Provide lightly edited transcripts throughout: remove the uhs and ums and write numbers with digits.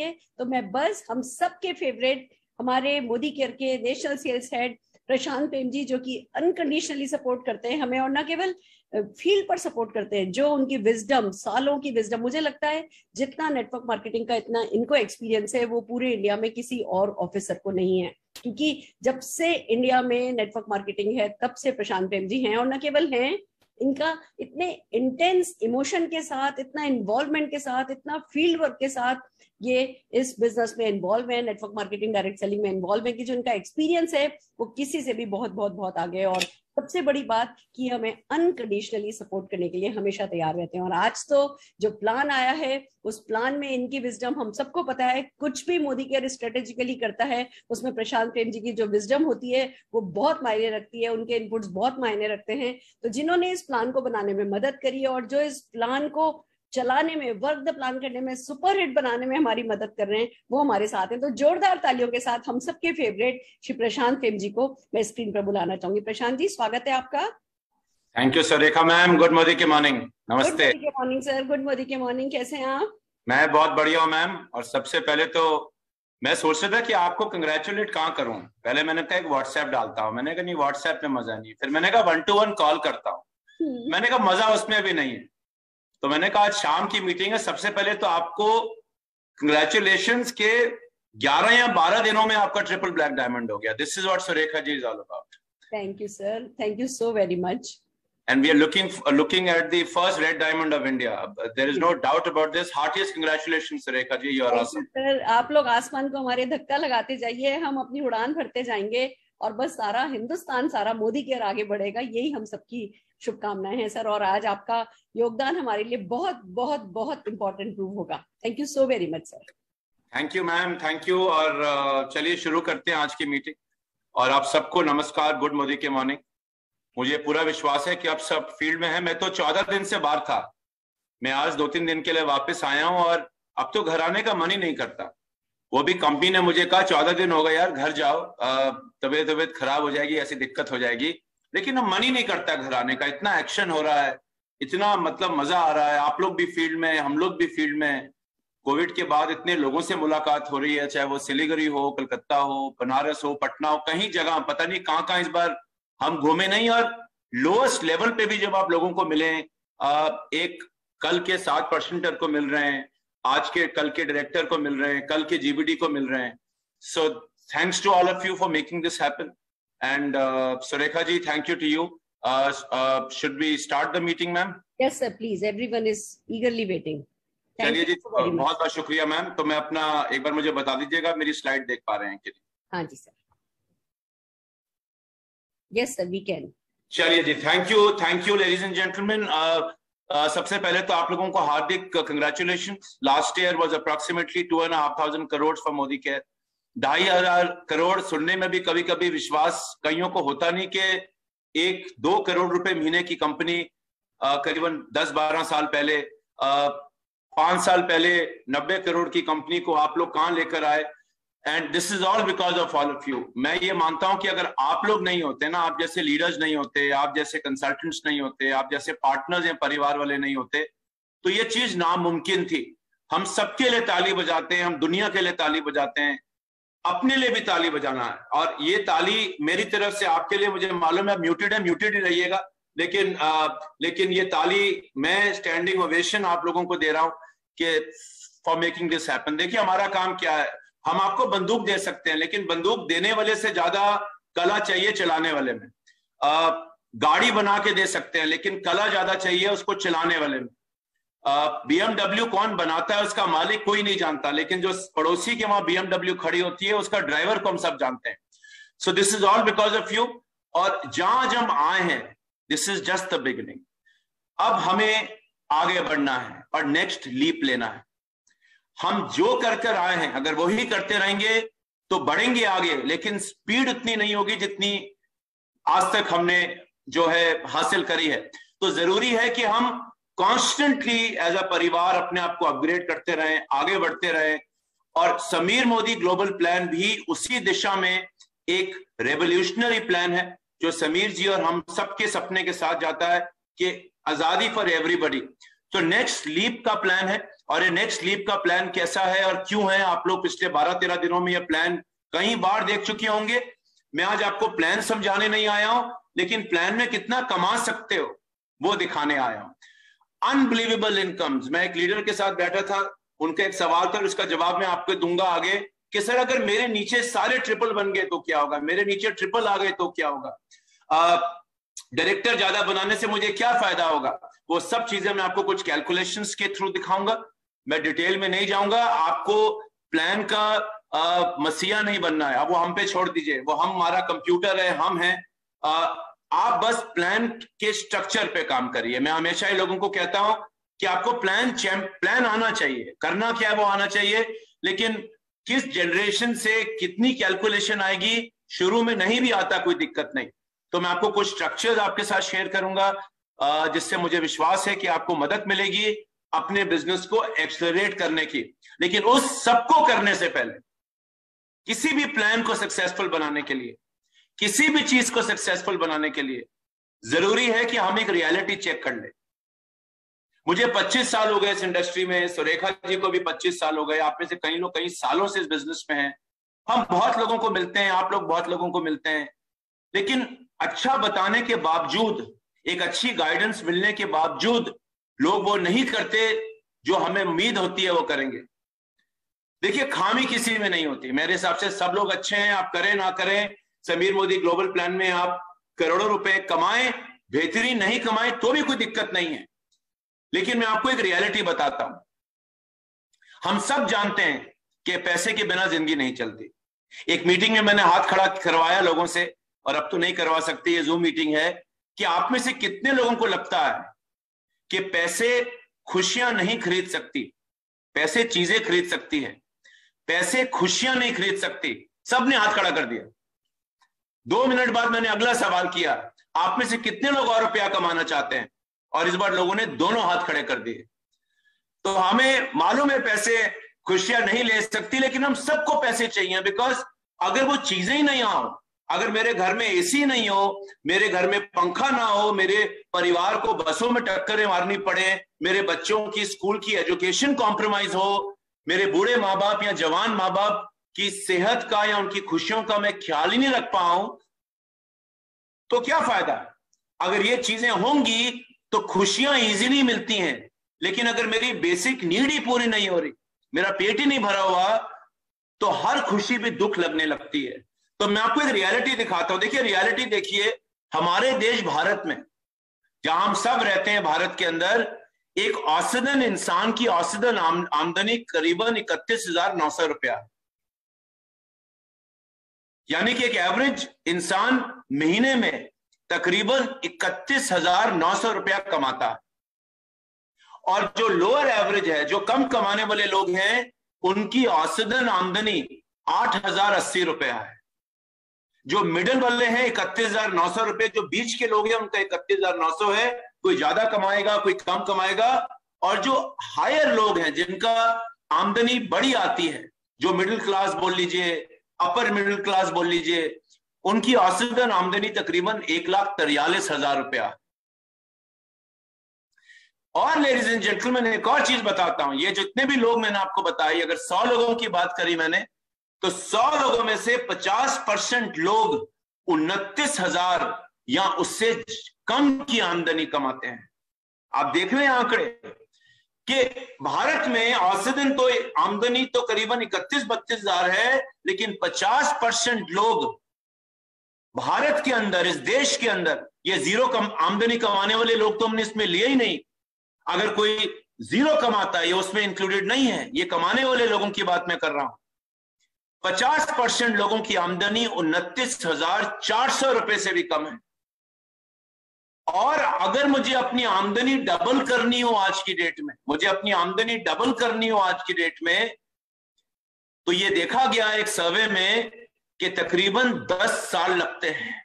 तो मैं बस हम सबके फेवरेट हमारे मोदी केयर के नेशनल सेल्स हेड प्रशांत प्रेम जी, जो कि अनकंडीशनली सपोर्ट करते हैं हमें और न केवल फील्ड पर सपोर्ट करते हैं, जो उनकी विजडम, सालों की विजडम, मुझे लगता है जितना नेटवर्क मार्केटिंग का इतना इनको एक्सपीरियंस है वो पूरे इंडिया में किसी और ऑफिसर को नहीं है। क्योंकि जब से इंडिया में नेटवर्क मार्केटिंग है तब से प्रशांत प्रेम जी हैं, और न केवल हैं, इनका इतने इंटेंस इमोशन के साथ, इतना इन्वॉल्वमेंट के साथ, इतना फील्ड वर्क के साथ ये इस बिजनेस में इन्वॉल्व है, नेटवर्क मार्केटिंग डायरेक्ट सेलिंग में इन्वॉल्व है, कि जो इनका एक्सपीरियंस है वो किसी से भी बहुत बहुत बहुत आगे है। और सबसे बड़ी बात कि हमें अनकंडीशनली सपोर्ट करने के लिए हमेशा तैयार रहते हैं। और आज तो जो प्लान आया है उस प्लान में इनकी विजडम हम सबको पता है, कुछ भी मोदी केयर स्ट्रेटेजिकली करता है उसमें प्रशांत प्रेम जी की जो विजडम होती है वो बहुत मायने रखती है, उनके इनपुट्स बहुत मायने रखते हैं। तो जिन्होंने इस प्लान को बनाने में मदद करी है और जो इस प्लान को चलाने में, वर्क द प्लान करने में, सुपर हिट बनाने में हमारी मदद कर रहे हैं, वो हमारे साथ हैं। तो जोरदार तालियों के साथ हम सबके फेवरेट श्री प्रशांत प्रेम जी को मैं स्क्रीन पर बुलाना चाहूंगी। प्रशांत जी, स्वागत है आपका। Thank you Surekha ma'am. Good Modi के मॉर्निंग। नमस्ते। गुड मोदी के मॉर्निंग सर। गुड मोदी के मॉर्निंग। कैसे हैं आप? मैं बहुत बढ़िया हूँ मैम। और सबसे पहले तो मैं सोच रहा था कि आपको कंग्रेचुलेट कहाँ करूं। पहले मैंने कहा एक व्हाट्सएप डालता हूँ, मैंने कहा नहीं व्हाट्सएप में मजा नहीं। फिर मैंने कहा 1-to-1 कॉल करता हूँ, मैंने कहा मजा उसमें भी नहीं है। तो मैंने कहा आज शाम की मीटिंग है, सबसे पहले तो आपको कंग्रेचुलेशंस के 11 या 12 दिनों में आपका ट्रिपल ब्लैक डायमंड हो गया। This is what Surekha ji is all about. Thank you sir, thank you so very much. And we are looking at the first red diamond of India. There is no doubt about this. Heartiest congratulations, Surekha ji. You are awesome. Sir, आप लोग आसमान को हमारे धक्का लगाते जाइए, हम अपनी उड़ान भरते जाएंगे और बस सारा हिंदुस्तान, सारा मोदी केयर आगे बढ़ेगा, यही हम सबकी शुभकामनाएं हैं सर। और आज आपका योगदान हमारे लिए बहुत बहुत बहुत इंपॉर्टेंट प्रूव होगा। Thank you so very much sir. Thank you ma'am, thank you. और चलिए शुरू करते हैं आज की मीटिंग। और आप सबको नमस्कार, गुड मोदी के मॉर्निंग। मुझे पूरा विश्वास है कि आप सब फील्ड में हैं। मैं तो 14 दिन से बाहर था, मैं आज 2-3 दिन के लिए वापस आया हूं और अब तो घर आने का मन ही नहीं करता। वो भी कंपनी ने मुझे कहा 14 दिन हो गए यार, घर जाओ, तबीयत खराब हो जाएगी, ऐसी दिक्कत हो जाएगी। लेकिन अब मन ही नहीं करता घर आने का। इतना एक्शन हो रहा है, इतना मतलब मजा आ रहा है। आप लोग भी फील्ड में, हम लोग भी फील्ड में। कोविड के बाद इतने लोगों से मुलाकात हो रही है, चाहे वो सिलीगुड़ी हो, कलकत्ता हो, बनारस हो, पटना हो, कहीं जगह पता नहीं कहाँ कहाँ इस बार हम घूमे नहीं। और लोएस्ट लेवल पे भी जब आप लोगों को मिले, एक कल के 7% को मिल रहे हैं, आज के कल के डायरेक्टर को मिल रहे हैं, कल के जीबीडी को मिल रहे हैं। So thanks to all of you for making this happen. And Surekha ji, thank you to you. Should we start the meeting ma'am? Yes sir, please, everyone is eagerly waiting. चलिए जी, बहुत बहुत शुक्रिया मैम। तो मैं अपना एक बार मुझे बता दीजिएगा मेरी स्लाइड देख पा रहे हैं कि नहीं? हाँ जी sir. Yes sir, we can. चलिए जी, thank you ladies and gentleman. सबसे पहले तो आप लोगों को हार्दिक congratulations. Last year was approximately 2,500 crore for Modi care. 2,500 crore सुनने में भी कभी कभी विश्वास कईयों को होता नहीं कि 1-2 करोड़ रुपए महीने की कंपनी करीबन 10-12 साल पहले, 5 साल पहले 90 करोड़ की कंपनी को आप लोग कहां लेकर आए। And this is all because of all of you. मैं ये मानता हूं कि अगर आप लोग नहीं होते ना, आप जैसे लीडर्स नहीं होते, आप जैसे कंसल्टेंट्स नहीं होते, आप जैसे पार्टनर्स या परिवार वाले नहीं होते, तो ये चीज नामुमकिन थी। हम सबके लिए ताली बजाते हैं, हम दुनिया के लिए ताली बजाते हैं, अपने लिए भी ताली बजाना है। और ये ताली मेरी तरफ से आपके लिए, मुझे मालूम है म्यूटेड है, म्यूटेड ही रहिएगा, लेकिन ये ताली मैं स्टैंडिंग ओवेशन आप लोगों को दे रहा हूं कि फॉर मेकिंग दिस हैपन। देखिए हमारा काम क्या है, हम आपको बंदूक दे सकते हैं, लेकिन बंदूक देने वाले से ज्यादा कला चाहिए चलाने वाले में। गाड़ी बना के दे सकते हैं, लेकिन कला ज्यादा चाहिए उसको चलाने वाले में। BMW कौन बनाता है उसका मालिक कोई नहीं जानता, लेकिन जो पड़ोसी के वहां BMW खड़ी होती है उसका ड्राइवर को हम सब जानते हैं। So this is all because of you. और जहां हम आए हैं, this is just the beginning. अब हमें आगे बढ़ना है और नेक्स्ट लीप लेना है। हम जो कर आए हैं अगर वही करते रहेंगे तो बढ़ेंगे आगे, लेकिन स्पीड उतनी नहीं होगी जितनी आज तक हमने जो है हासिल करी है। तो जरूरी है कि हम कॉन्स्टेंटली एज अ परिवार अपने आप को अपग्रेड करते रहें, आगे बढ़ते रहें। और समीर मोदी ग्लोबल प्लान भी उसी दिशा में एक रेवोल्यूशनरी प्लान है, जो समीर जी और हम सबके सपने के साथ जाता है कि आजादी फॉर एवरीबॉडी। तो नेक्स्ट लीप का प्लान है और ये नेक्स्ट लीप का प्लान कैसा है और क्यों है। आप लोग पिछले 12-13 दिनों में ये प्लान कई बार देख चुके होंगे। मैं आज आपको प्लान समझाने नहीं आया हूं, लेकिन प्लान में कितना कमा सकते हो वो दिखाने आया हूं। Unbelievable incomes. मैं एक लीडर के साथ बैठा था, उनका एक सवाल था, उसका जवाब मैं आपको दूंगा आगे कि सर अगर मेरे नीचे सारे ट्रिपल बन गए तो क्या होगा, मेरे नीचे ट्रिपल आ गए तो क्या होगा, डायरेक्टर ज्यादा बनाने से मुझे क्या फायदा होगा। वो सब चीजें मैं आपको कुछ कैलकुलेशंस के थ्रू दिखाऊंगा। मैं डिटेल में नहीं जाऊंगा। आपको प्लान का मसीहा नहीं बनना है, अब वो हम पे छोड़ दीजिए, वो हमारा कंप्यूटर है, हम हैं। आप बस प्लान के स्ट्रक्चर पे काम करिए। मैं हमेशा ही लोगों को कहता हूं कि आपको प्लान आना चाहिए, करना क्या है वो आना चाहिए, लेकिन किस जनरेशन से कितनी कैलकुलेशन आएगी शुरू में नहीं भी आता कोई दिक्कत नहीं। तो मैं आपको कुछ स्ट्रक्चर्स आपके साथ शेयर करूंगा जिससे मुझे विश्वास है कि आपको मदद मिलेगी अपने बिजनेस को एक्सेलरेट करने की। लेकिन उस सबको करने से पहले, किसी भी प्लान को सक्सेसफुल बनाने के लिए, किसी भी चीज को सक्सेसफुल बनाने के लिए जरूरी है कि हम एक रियलिटी चेक कर ले। मुझे 25 साल हो गए इस इंडस्ट्री में, सुरेखा जी को भी 25 साल हो गए, आप में से कई लोग कई सालों से इस बिजनेस में हैं। हम बहुत लोगों को मिलते हैं, आप लोग बहुत लोगों को मिलते हैं, लेकिन अच्छा बताने के बावजूद, एक अच्छी गाइडेंस मिलने के बावजूद लोग वो नहीं करते जो हमें उम्मीद होती है वो करेंगे। देखिए, खामी किसी में नहीं होती। मेरे हिसाब से सब लोग अच्छे हैं, आप करें ना करें। समीर मोदी ग्लोबल प्लान में आप करोड़ों रुपए कमाएं, बेहतरीन नहीं कमाएं तो भी कोई दिक्कत नहीं है। लेकिन मैं आपको एक रियलिटी बताता हूं। हम सब जानते हैं कि पैसे के बिना जिंदगी नहीं चलती। एक मीटिंग में मैंने हाथ खड़ा करवाया लोगों से, और अब तो नहीं करवा सकते, ये जूम मीटिंग है, कि आप में से कितने लोगों को लगता है कि पैसे खुशियां नहीं खरीद सकती, पैसे चीजें खरीद सकती है, पैसे खुशियां नहीं खरीद सकती। सबने हाथ खड़ा कर दिया। 2 मिनट बाद मैंने अगला सवाल किया, आप में से कितने लोग और रुपया कमाना चाहते हैं, और इस बार लोगों ने दोनों हाथ खड़े कर दिए। तो हमें मालूम है पैसे खुशियां नहीं ले सकती, लेकिन हम सबको पैसे चाहिए। बिकॉज अगर वो चीजें ही नहीं हो, अगर मेरे घर में एसी नहीं हो, मेरे घर में पंखा ना हो, मेरे परिवार को बसों में टक्करें मारनी पड़े, मेरे बच्चों की स्कूल की एजुकेशन कॉम्प्रोमाइज हो, मेरे बूढ़े माँ बाप या जवान माँ बाप की सेहत का या उनकी खुशियों का मैं ख्याल ही नहीं रख पाऊं, तो क्या फायदा। अगर ये चीजें होंगी तो खुशियां इजीली मिलती हैं, लेकिन अगर मेरी बेसिक नीड ही पूरी नहीं हो रही, मेरा पेट ही नहीं भरा हुआ, तो हर खुशी भी दुख लगने लगती है। तो मैं आपको एक रियलिटी दिखाता हूं। देखिए, रियलिटी देखिए, हमारे देश भारत में जहां हम सब रहते हैं, भारत के अंदर एक औसतन इंसान की औसतन आमदनी करीबन 31,900 रुपया है। यानी कि एक एवरेज इंसान महीने में तकरीबन 31,900 रुपया कमाता है। और जो लोअर एवरेज है, जो कम कमाने वाले लोग हैं, उनकी औसतन आमदनी 8,080 रुपया है। जो मिडिल वाले हैं 31,900 रुपए, जो बीच के लोग हैं उनका 31,900 है। कोई ज्यादा कमाएगा, कोई कम कमाएगा। और जो हायर लोग हैं, जिनका आमदनी बड़ी आती है, जो मिडिल क्लास बोल लीजिए, अपर मिडिल क्लास बोल लीजिए, उनकी औसतन आमदनी तकरीबन 1,43,000 रुपया। और लेडीज एंड जेंटलमैन, एक और चीज बताता हूं, ये जितने भी लोग मैंने आपको बताई, अगर 100 लोगों की बात करी मैंने, तो 100 लोगों में से 50% लोग 29,000 या उससे कम की आमदनी कमाते हैं। आप देख रहे हैं आंकड़े कि भारत में औसतन तो आमदनी तो करीबन 31-32,000 है, लेकिन 50% लोग भारत के अंदर, इस देश के अंदर, ये जीरो आमदनी कमाने वाले लोग तो हमने इसमें लिए ही नहीं। अगर कोई जीरो कमाता है, ये उसमें इंक्लूडेड नहीं है। ये कमाने वाले लोगों की बात मैं कर रहा हूं। 50% लोगों की आमदनी 29,400 रुपए से भी कम है। और अगर मुझे अपनी आमदनी डबल करनी हो आज की डेट में, मुझे अपनी आमदनी डबल करनी हो आज की डेट में, तो ये देखा गया एक सर्वे में कि तकरीबन 10 साल लगते हैं।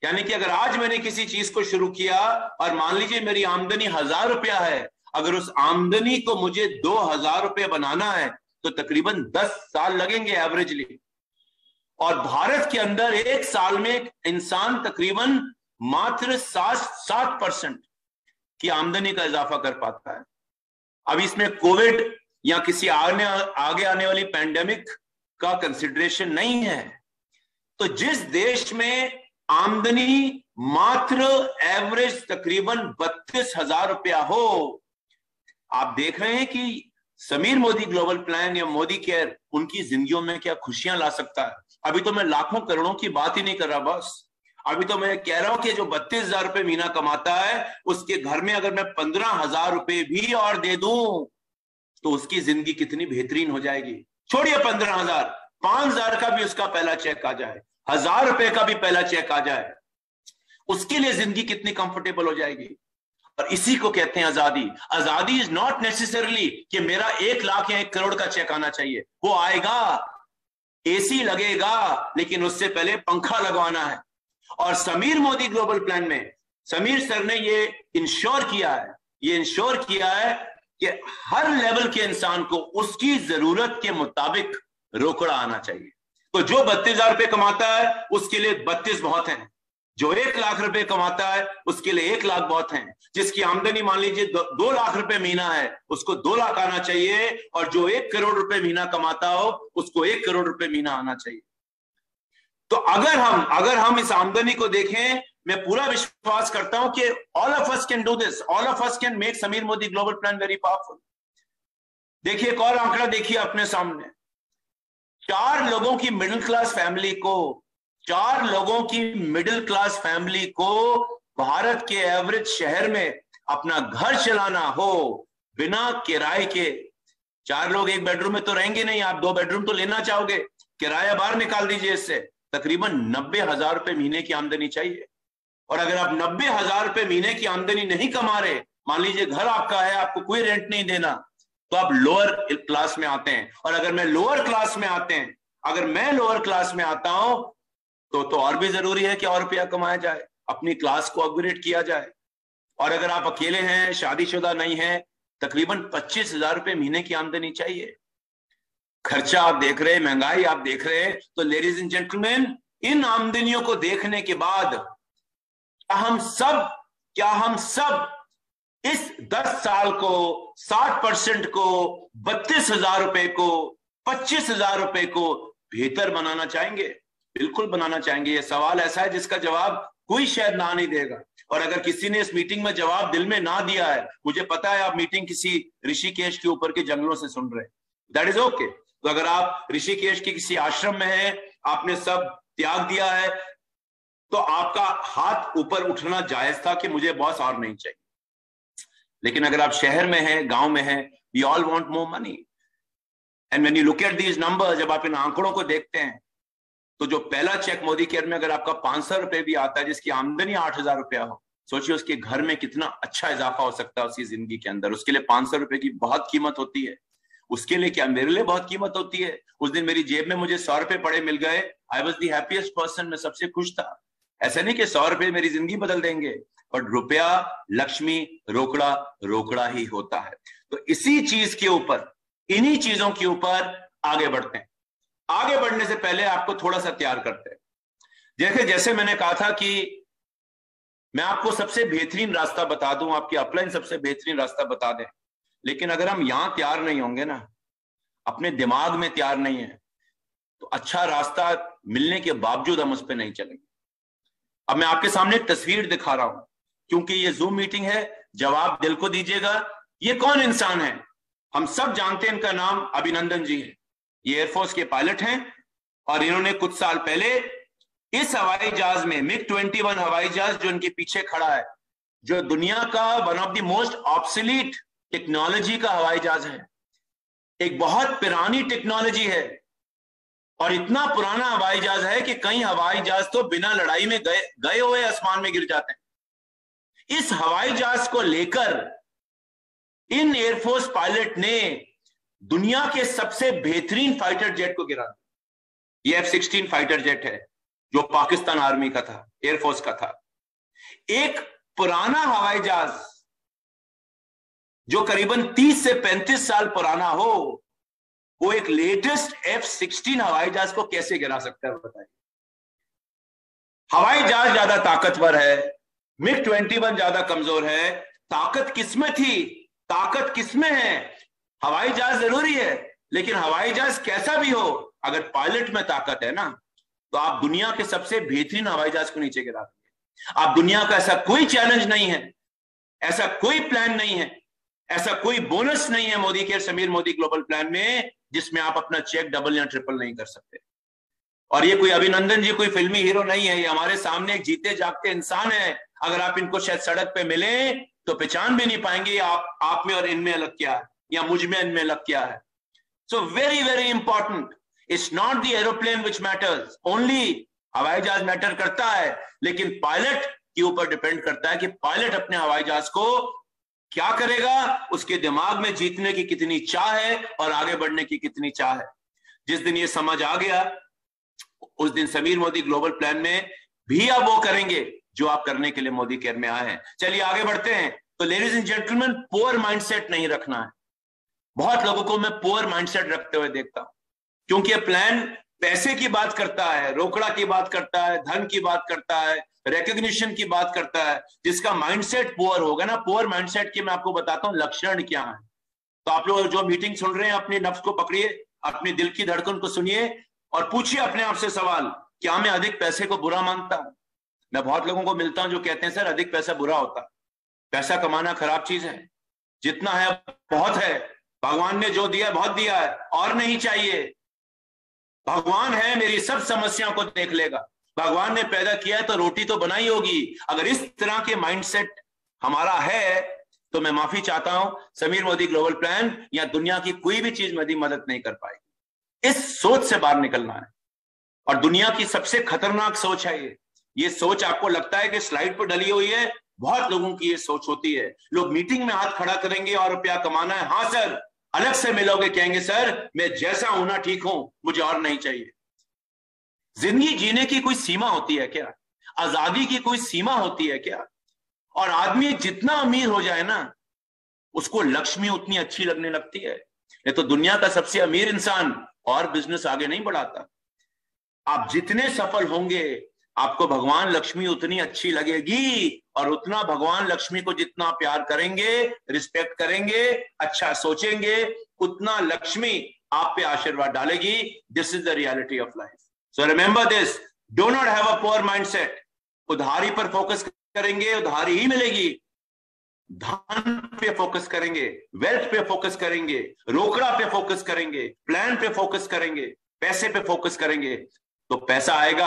यानी कि अगर आज मैंने किसी चीज को शुरू किया और मान लीजिए मेरी आमदनी 1,000 रुपया है, अगर उस आमदनी को मुझे 2,000 रुपये बनाना है तो तकरीबन 10 साल लगेंगे एवरेजली। और भारत के अंदर एक साल में इंसान तकरीबन मात्र 7% की आमदनी का इजाफा कर पाता है। अब इसमें कोविड या किसी आगे आने वाली पैंडेमिक का कंसिडरेशन नहीं है। तो जिस देश में आमदनी मात्र एवरेज तकरीबन 32,000 रुपया हो, आप देख रहे हैं कि समीर मोदी ग्लोबल प्लान या मोदी केयर उनकी जिंदगियों में क्या खुशियां ला सकता है। अभी तो मैं लाखों करोड़ों की बात ही नहीं कर रहा बस, अभी तो मैं कह रहा हूं कि जो 32,000 रुपए महीना कमाता है उसके घर में अगर मैं 15,000 रुपए भी और दे दूं तो उसकी जिंदगी कितनी बेहतरीन हो जाएगी। छोड़िए 15,000, 5,000 का भी उसका पहला चेक आ जाए, 1,000 रुपए का भी पहला चेक आ जाए, उसके लिए जिंदगी कितनी कंफर्टेबल हो जाएगी। और इसी को कहते हैं आजादी। आजादी इज नॉट नेसेसरली कि मेरा 1 लाख या 1 करोड़ का चेक आना चाहिए, वो आएगा, एसी लगेगा, लेकिन उससे पहले पंखा लगवाना है। और समीर मोदी ग्लोबल प्लान में समीर सर ने ये इंश्योर किया है कि हर लेवल के इंसान को उसकी जरूरत के मुताबिक रोकड़ा आना चाहिए। तो जो 32,000 रुपए कमाता है उसके लिए 32 बहुत हैं, जो 1 लाख रुपए कमाता है उसके लिए 1 लाख बहुत हैं, जिसकी आमदनी मान लीजिए 2 लाख रुपए महीना है उसको 2 लाख आना चाहिए, और जो 1 करोड़ रुपए महीना कमाता हो उसको 1 करोड़ रुपए महीना आना चाहिए। तो अगर हम इस आमदनी को देखें, मैं पूरा विश्वास करता हूं कि all of us can do this, all of us can make Sameer Modi global plan very powerful. देखिए एक और आंकड़ा देखिए अपने सामने, 4 लोगों की मिडिल क्लास फैमिली को भारत के एवरेज शहर में अपना घर चलाना हो बिना किराए के। 4 लोग 1 बेडरूम में तो रहेंगे नहीं, आप 2 बेडरूम तो लेना चाहोगे, किराया बाहर निकाल दीजिए, इससे तकरीबन 90,000 रुपए महीने की आमदनी चाहिए। और अगर आप 90,000 रुपए महीने की आमदनी नहीं कमा रहे, मान लीजिए घर आपका है, आपको कोई रेंट नहीं देना, तो आप लोअर क्लास में आते हैं। और अगर मैं लोअर क्लास में आता हूं तो और भी जरूरी है कि और रुपया कमाया जाए, अपनी क्लास को अपग्रेड किया जाए। और अगर आप अकेले हैं, शादीशुदा नहीं है, तकरीबन 25,000 रुपए महीने की आमदनी चाहिए। खर्चा आप देख रहे हैं, महंगाई आप देख रहे हैं। तो लेडीज एंड जेंटलमैन, इन आमदनियों को देखने के बाद क्या हम सब इस 10 साल को 60% को 32,000 रुपए को 25,000 रुपए को बेहतर बनाना चाहेंगे? बिल्कुल बनाना चाहेंगे। यह सवाल ऐसा है जिसका जवाब कोई शायद ना नहीं देगा। और अगर किसी ने इस मीटिंग में जवाब दिल में ना दिया है, मुझे पता है आप मीटिंग किसी ऋषिकेश के ऊपर के जंगलों से सुन रहे हैं, दैट इज ओके। तो अगर आप ऋषिकेश के किसी आश्रम में हैं, आपने सब त्याग दिया है, तो आपका हाथ ऊपर उठना जायज था कि मुझे बॉस और नहीं चाहिए। लेकिन अगर आप शहर में हैं, गांव में हैं, we all want more money. And when you look at these numbers, जब आप इन आंकड़ों को देखते हैं, तो जो पहला चेक मोदी केयर में अगर आपका 500 रुपए भी आता है, जिसकी आमदनी 8,000 रुपया हो, सोचिए उसके घर में कितना अच्छा इजाफा हो सकता है उसकी जिंदगी के अंदर। उसके लिए 500 रुपए की बहुत कीमत होती है। उसके लिए क्या, मेरे लिए बहुत कीमत होती है। उस दिन मेरी जेब में मुझे 100 रुपए पड़े मिल गए, I was the happiest person, मैं सबसे खुश था। ऐसा नहीं कि 100 रुपए मेरी जिंदगी बदल देंगे, पर रुपया, लक्ष्मी, रोकड़ा ही होता है। तो इसी चीज के ऊपर, इन्हीं चीजों के ऊपर आगे बढ़ते हैं। आगे बढ़ने से पहले आपको थोड़ा सा तैयार करते हैं। जैसे मैंने कहा था कि मैं आपको सबसे बेहतरीन रास्ता बता दूं, आपकी अपलाइन सबसे बेहतरीन रास्ता बता दें, लेकिन अगर हम यहां तैयार नहीं होंगे ना, अपने दिमाग में तैयार नहीं है, तो अच्छा रास्ता मिलने के बावजूद हम उस पर नहीं चलेंगे। अब मैं आपके सामने एक तस्वीर दिखा रहा हूं, क्योंकि ये जूम मीटिंग है, जवाब दिल को दीजिएगा। ये कौन इंसान है? हम सब जानते हैं, इनका नाम अभिनंदन जी है। ये एयरफोर्स के पायलट हैं और इन्होंने कुछ साल पहले इस हवाई जहाज में, MiG-21 हवाई जहाज जो इनके पीछे खड़ा है, जो दुनिया का one of the most obsolete technology का हवाई जहाज है, एक बहुत पुरानी टेक्नोलॉजी है, और इतना पुराना हवाई जहाज है कि कई हवाई जहाज तो बिना लड़ाई में गए हुए आसमान में गिर जाते हैं। इस हवाई जहाज को लेकर इन एयरफोर्स पायलट ने दुनिया के सबसे बेहतरीन फाइटर जेट को गिरा। ये F-16 फाइटर जेट है जो पाकिस्तान आर्मी का था, एयरफोर्स का था। एक पुराना हवाई जहाज जो करीबन 30 से 35 साल पुराना हो, वो एक लेटेस्ट F-16 हवाई जहाज को कैसे गिरा सकता है, बताइए। हवाई जहाज ज्यादा ताकतवर है, MiG-21 ज्यादा कमजोर है। ताकत किसमें थी, ताकत किसमें है? हवाई जहाज जरूरी है, लेकिन हवाई जहाज कैसा भी हो, अगर पायलट में ताकत है ना, तो आप दुनिया के सबसे बेहतरीन हवाई जहाज को नीचे गिरा देंगे। आप दुनिया का ऐसा कोई चैलेंज नहीं है, ऐसा कोई प्लान नहीं है, ऐसा कोई बोनस नहीं है मोदी के समीर मोदी ग्लोबल प्लान में जिसमें आप अपना चेक डबल या ट्रिपल नहीं कर सकते। और ये कोई अभिनंदन जी कोई फिल्मी हीरो नहीं है, ये हमारे सामने एक जीते जागते इंसान है। अगर आप इनको शायद सड़क पे मिले तो पहचान भी नहीं पाएंगे आप में और इनमें अलग क्या है, या मुझ में इनमें अलग क्या है। So very very important, it's not the aeroplane which matters only, हवाई जहाज मैटर करता है, लेकिन पायलट के ऊपर डिपेंड करता है कि पायलट अपने हवाई जहाज को क्या करेगा, उसके दिमाग में जीतने की कितनी चाह है और आगे बढ़ने की कितनी चाह है। जिस दिन ये समझ आ गया उस दिन समीर मोदी ग्लोबल प्लान में भी आप वो करेंगे जो आप करने के लिए मोदी केयर में आए हैं। चलिए आगे बढ़ते हैं। तो ladies and gentleman, poor mindset नहीं रखना है। बहुत लोगों को मैं पुअर माइंडसेट रखते हुए देखता हूं, क्योंकि प्लान पैसे की बात करता है, रोकड़ा की बात करता है, धन की बात करता है, रिकॉग्निशन की बात करता है। जिसका माइंडसेट पुअर होगा ना, पुअर माइंडसेट के मैं आपको बताता हूं लक्षण क्या है। तो आप लोग जो मीटिंग सुन रहे हैं, अपने नफ्स को पकड़िए, अपने दिल की धड़कन को सुनिए और पूछिए अपने आप से सवाल, क्या मैं अधिक पैसे को बुरा मानता हूं? मैं बहुत लोगों को मिलता हूं जो कहते हैं सर अधिक पैसा बुरा होता है, पैसा कमाना खराब चीज है, जितना है बहुत है, भगवान ने जो दिया बहुत दिया है और नहीं चाहिए, भगवान है मेरी सब समस्याओं को देख लेगा, भगवान ने पैदा किया है तो रोटी तो बनाई होगी। अगर इस तरह के माइंडसेट हमारा है तो मैं माफी चाहता हूं, समीर मोदी ग्लोबल प्लान या दुनिया की कोई भी चीज मेरी मदद नहीं कर पाएगी। इस सोच से बाहर निकलना है, और दुनिया की सबसे खतरनाक सोच है ये सोच आपको लगता है कि स्लाइड पर डली हुई है, बहुत लोगों की ये सोच होती है। लोग मीटिंग में हाथ खड़ा करेंगे और रुपया कमाना है, हाँ सर, अलग से मिलोगे कहेंगे सर मैं जैसा हूं ना ठीक हूं, मुझे और नहीं चाहिए। जिंदगी जीने की कोई सीमा होती है क्या? आजादी की कोई सीमा होती है क्या? और आदमी जितना अमीर हो जाए ना, उसको लक्ष्मी उतनी अच्छी लगने लगती है। ये तो दुनिया का सबसे अमीर इंसान और बिजनेस आगे नहीं बढ़ाता। आप जितने सफल होंगे आपको भगवान लक्ष्मी उतनी अच्छी लगेगी, और उतना भगवान लक्ष्मी को जितना प्यार करेंगे, रिस्पेक्ट करेंगे, अच्छा सोचेंगे, उतना लक्ष्मी आप पे आशीर्वाद डालेगी। This is the reality of life. So remember this, do not have a poor mindset. उधारी पर फोकस करेंगे, उधारी ही मिलेगी। धन पे फोकस करेंगे, वेल्थ पे फोकस करेंगे, रोकड़ा पे फोकस करेंगे, प्लान पे फोकस करेंगे, पैसे पे फोकस करेंगे तो पैसा आएगा।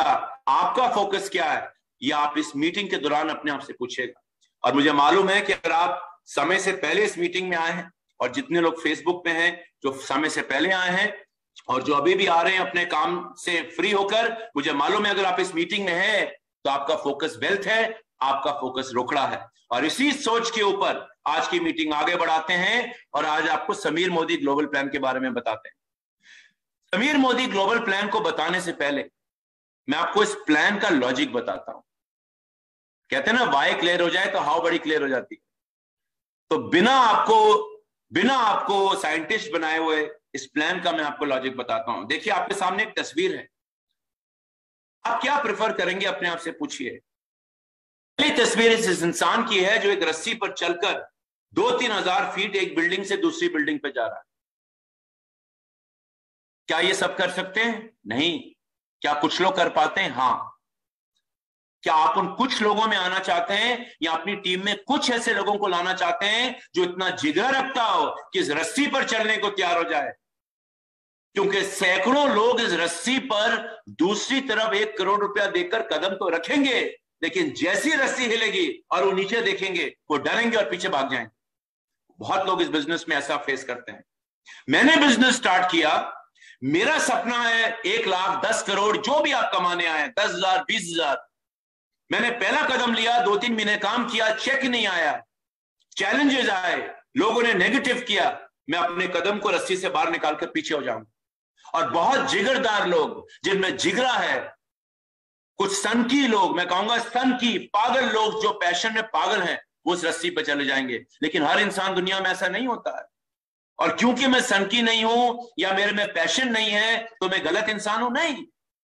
आपका फोकस क्या है, ये आप इस मीटिंग के दौरान अपने आप से पूछेगा। और मुझे मालूम है कि अगर आप समय से पहले इस मीटिंग में आए हैं, और जितने लोग फेसबुक पे हैं जो समय से पहले आए हैं और जो अभी भी आ रहे हैं अपने काम से फ्री होकर, मुझे मालूम है अगर आप इस मीटिंग में हैं तो आपका फोकस वेल्थ है, आपका फोकस रोकड़ा है। और इसी सोच के ऊपर आज की मीटिंग आगे बढ़ाते हैं, और आज आपको समीर मोदी ग्लोबल प्लान के बारे में बताते हैं। समीर मोदी ग्लोबल प्लान को बताने से पहले मैं आपको इस प्लान का लॉजिक बताता हूं। कहते हैं ना वाई क्लियर हो जाए तो हाउ बड़ी क्लियर हो जाती है। तो बिना आपको साइंटिस्ट बनाए हुए इस प्लान का मैं आपको लॉजिक बताता हूं। देखिए आपके सामने एक तस्वीर है, आप क्या प्रेफर करेंगे अपने आप से पूछिए। पहली तस्वीर इस इंसान की है जो एक रस्सी पर चलकर 2-3 हजार फीट एक बिल्डिंग से दूसरी बिल्डिंग पे जा रहा है। क्या ये सब कर सकते हैं? नहीं। क्या कुछ लोग कर पाते हैं? हाँ। क्या आप उन कुछ लोगों में आना चाहते हैं, या अपनी टीम में कुछ ऐसे लोगों को लाना चाहते हैं जो इतना जिगर रखता हो कि इस रस्सी पर चढ़ने को तैयार हो जाए? क्योंकि सैकड़ों लोग इस रस्सी पर दूसरी तरफ 1 करोड़ रुपया देकर कदम तो रखेंगे, लेकिन जैसी रस्सी हिलेगी और वो नीचे देखेंगे वो डरेंगे और पीछे भाग जाएंगे। बहुत लोग इस बिजनेस में ऐसा फेस करते हैं। मैंने बिजनेस स्टार्ट किया, मेरा सपना है 1 लाख 10 करोड़ जो भी आप कमाने आए, 10,000 20,000। मैंने पहला कदम लिया, 2-3 महीने काम किया, चेक नहीं आया, चैलेंजेस आए, लोगों ने नेगेटिव किया, मैं अपने कदम को रस्सी से बाहर निकालकर पीछे हो जाऊंगा। और बहुत जिगरदार लोग जिनमें जिगरा है, कुछ सनकी लोग, मैं कहूंगा सनकी पागल लोग जो पैशन में पागल हैं, वो उस रस्सी पर चले जाएंगे। लेकिन हर इंसान दुनिया में ऐसा नहीं होता है। और क्योंकि मैं सनकी नहीं हूं या मेरे में पैशन नहीं है तो मैं गलत इंसान हूं? नहीं,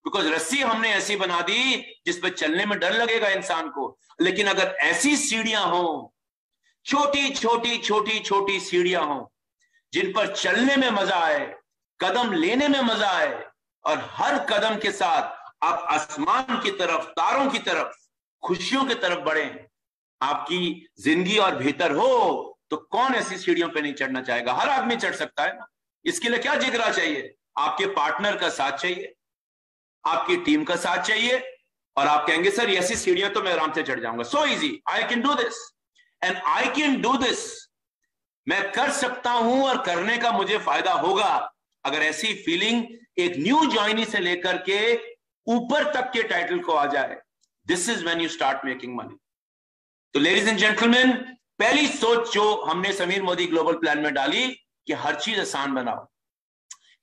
बिकॉज रस्सी हमने ऐसी बना दी जिस पर चलने में डर लगेगा इंसान को। लेकिन अगर ऐसी सीढ़ियां हो, छोटी छोटी छोटी छोटी सीढ़ियां हो, जिन पर चलने में मजा आए, कदम लेने में मजा आए, और हर कदम के साथ आप आसमान की तरफ, तारों की तरफ, खुशियों की तरफ बढ़े। आपकी जिंदगी और बेहतर हो तो कौन ऐसी सीढ़ियों पे नहीं चढ़ना चाहेगा? हर आदमी चढ़ सकता है ना। इसके लिए क्या जिगरा चाहिए? आपके पार्टनर का साथ चाहिए, आपकी टीम का साथ चाहिए, और आप कहेंगे सर ऐसी सीढ़ियां तो मैं आराम से चढ़ जाऊंगा। So easy, I can do this and I can do this. मैं कर सकता हूं और करने का मुझे फायदा होगा। अगर ऐसी फीलिंग एक न्यू जॉइनी से लेकर के ऊपर तक के टाइटल को आ जाए, this is when you start making money. तो लेडीज एंड जेंटलमैन, पहली सोच जो हमने समीर मोदी ग्लोबल प्लान में डाली कि हर चीज आसान बनाओ,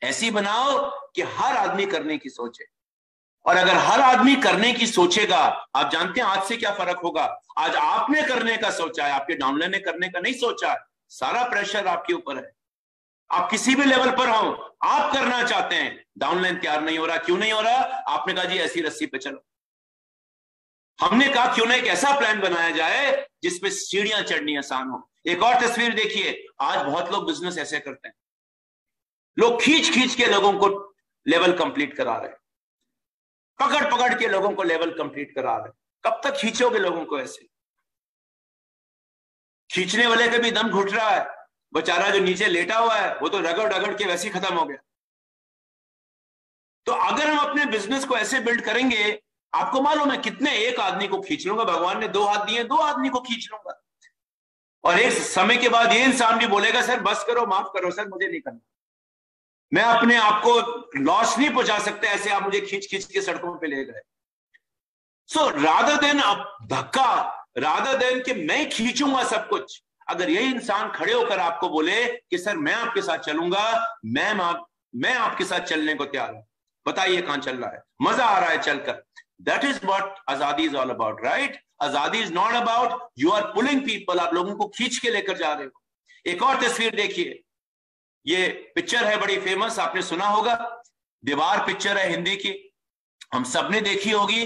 ऐसी बनाओ कि हर आदमी करने की सोचे। और अगर हर आदमी करने की सोचेगा, आप जानते हैं आज से क्या फर्क होगा? आज आपने करने का सोचा है, आपके डाउनलाइन ने करने का नहीं सोचा है। सारा प्रेशर आपके ऊपर है। आप किसी भी लेवल पर हो, आप करना चाहते हैं, डाउनलाइन तैयार नहीं हो रहा। क्यों नहीं हो रहा? आपने कहा जी ऐसी रस्सी पे चलो। हमने कहा क्यों ना एक ऐसा प्लान बनाया जाए जिसपे सीढ़ियां चढ़नी आसान हो। एक और तस्वीर देखिए, आज बहुत लोग बिजनेस ऐसे करते हैं, लोग खींच खींच के लोगों को लेवल कंप्लीट करा रहे हैं, पकड़ पकड़ के लोगों को लेवल कंप्लीट करा रहे हैं। कब तक खींचोगे लोगों को? ऐसे खींचने वाले का भी दम घुट रहा है, बेचारा जो नीचे लेटा हुआ है वो तो रगड़ रगड़ के वैसे ही खत्म हो गया। तो अगर हम अपने बिजनेस को ऐसे बिल्ड करेंगे, आपको मालूम है कितने, एक आदमी को खींच लूंगा, भगवान ने 2 हाथ दिए, 2 आदमी को खींच लूंगा। और एक समय के बाद ये इंसान भी बोलेगा सर बस करो, माफ करो सर, मुझे नहीं करना, मैं अपने आप को लॉस नहीं पहुंचा सकते, ऐसे आप मुझे खींच खींच के सड़कों पे ले गए। सो रादर देन धक्का, रादर देन कि मैं खींचूंगा सब कुछ, अगर यही इंसान खड़े होकर आपको बोले कि सर मैं आपके साथ चलूंगा, मैं आपके साथ चलने को तैयार हूं, बताइए कहां चल रहा है? मजा आ रहा है चलकर। That is what azadi is all about, right? Azadi is not about you are pulling people, आप लोगों को खींच के लेकर जा रहे हो। एक और तस्वीर देखिए, ये पिक्चर है बड़ी फेमस, आपने सुना होगा, दीवार पिक्चर है हिंदी की, हम सबने देखी होगी।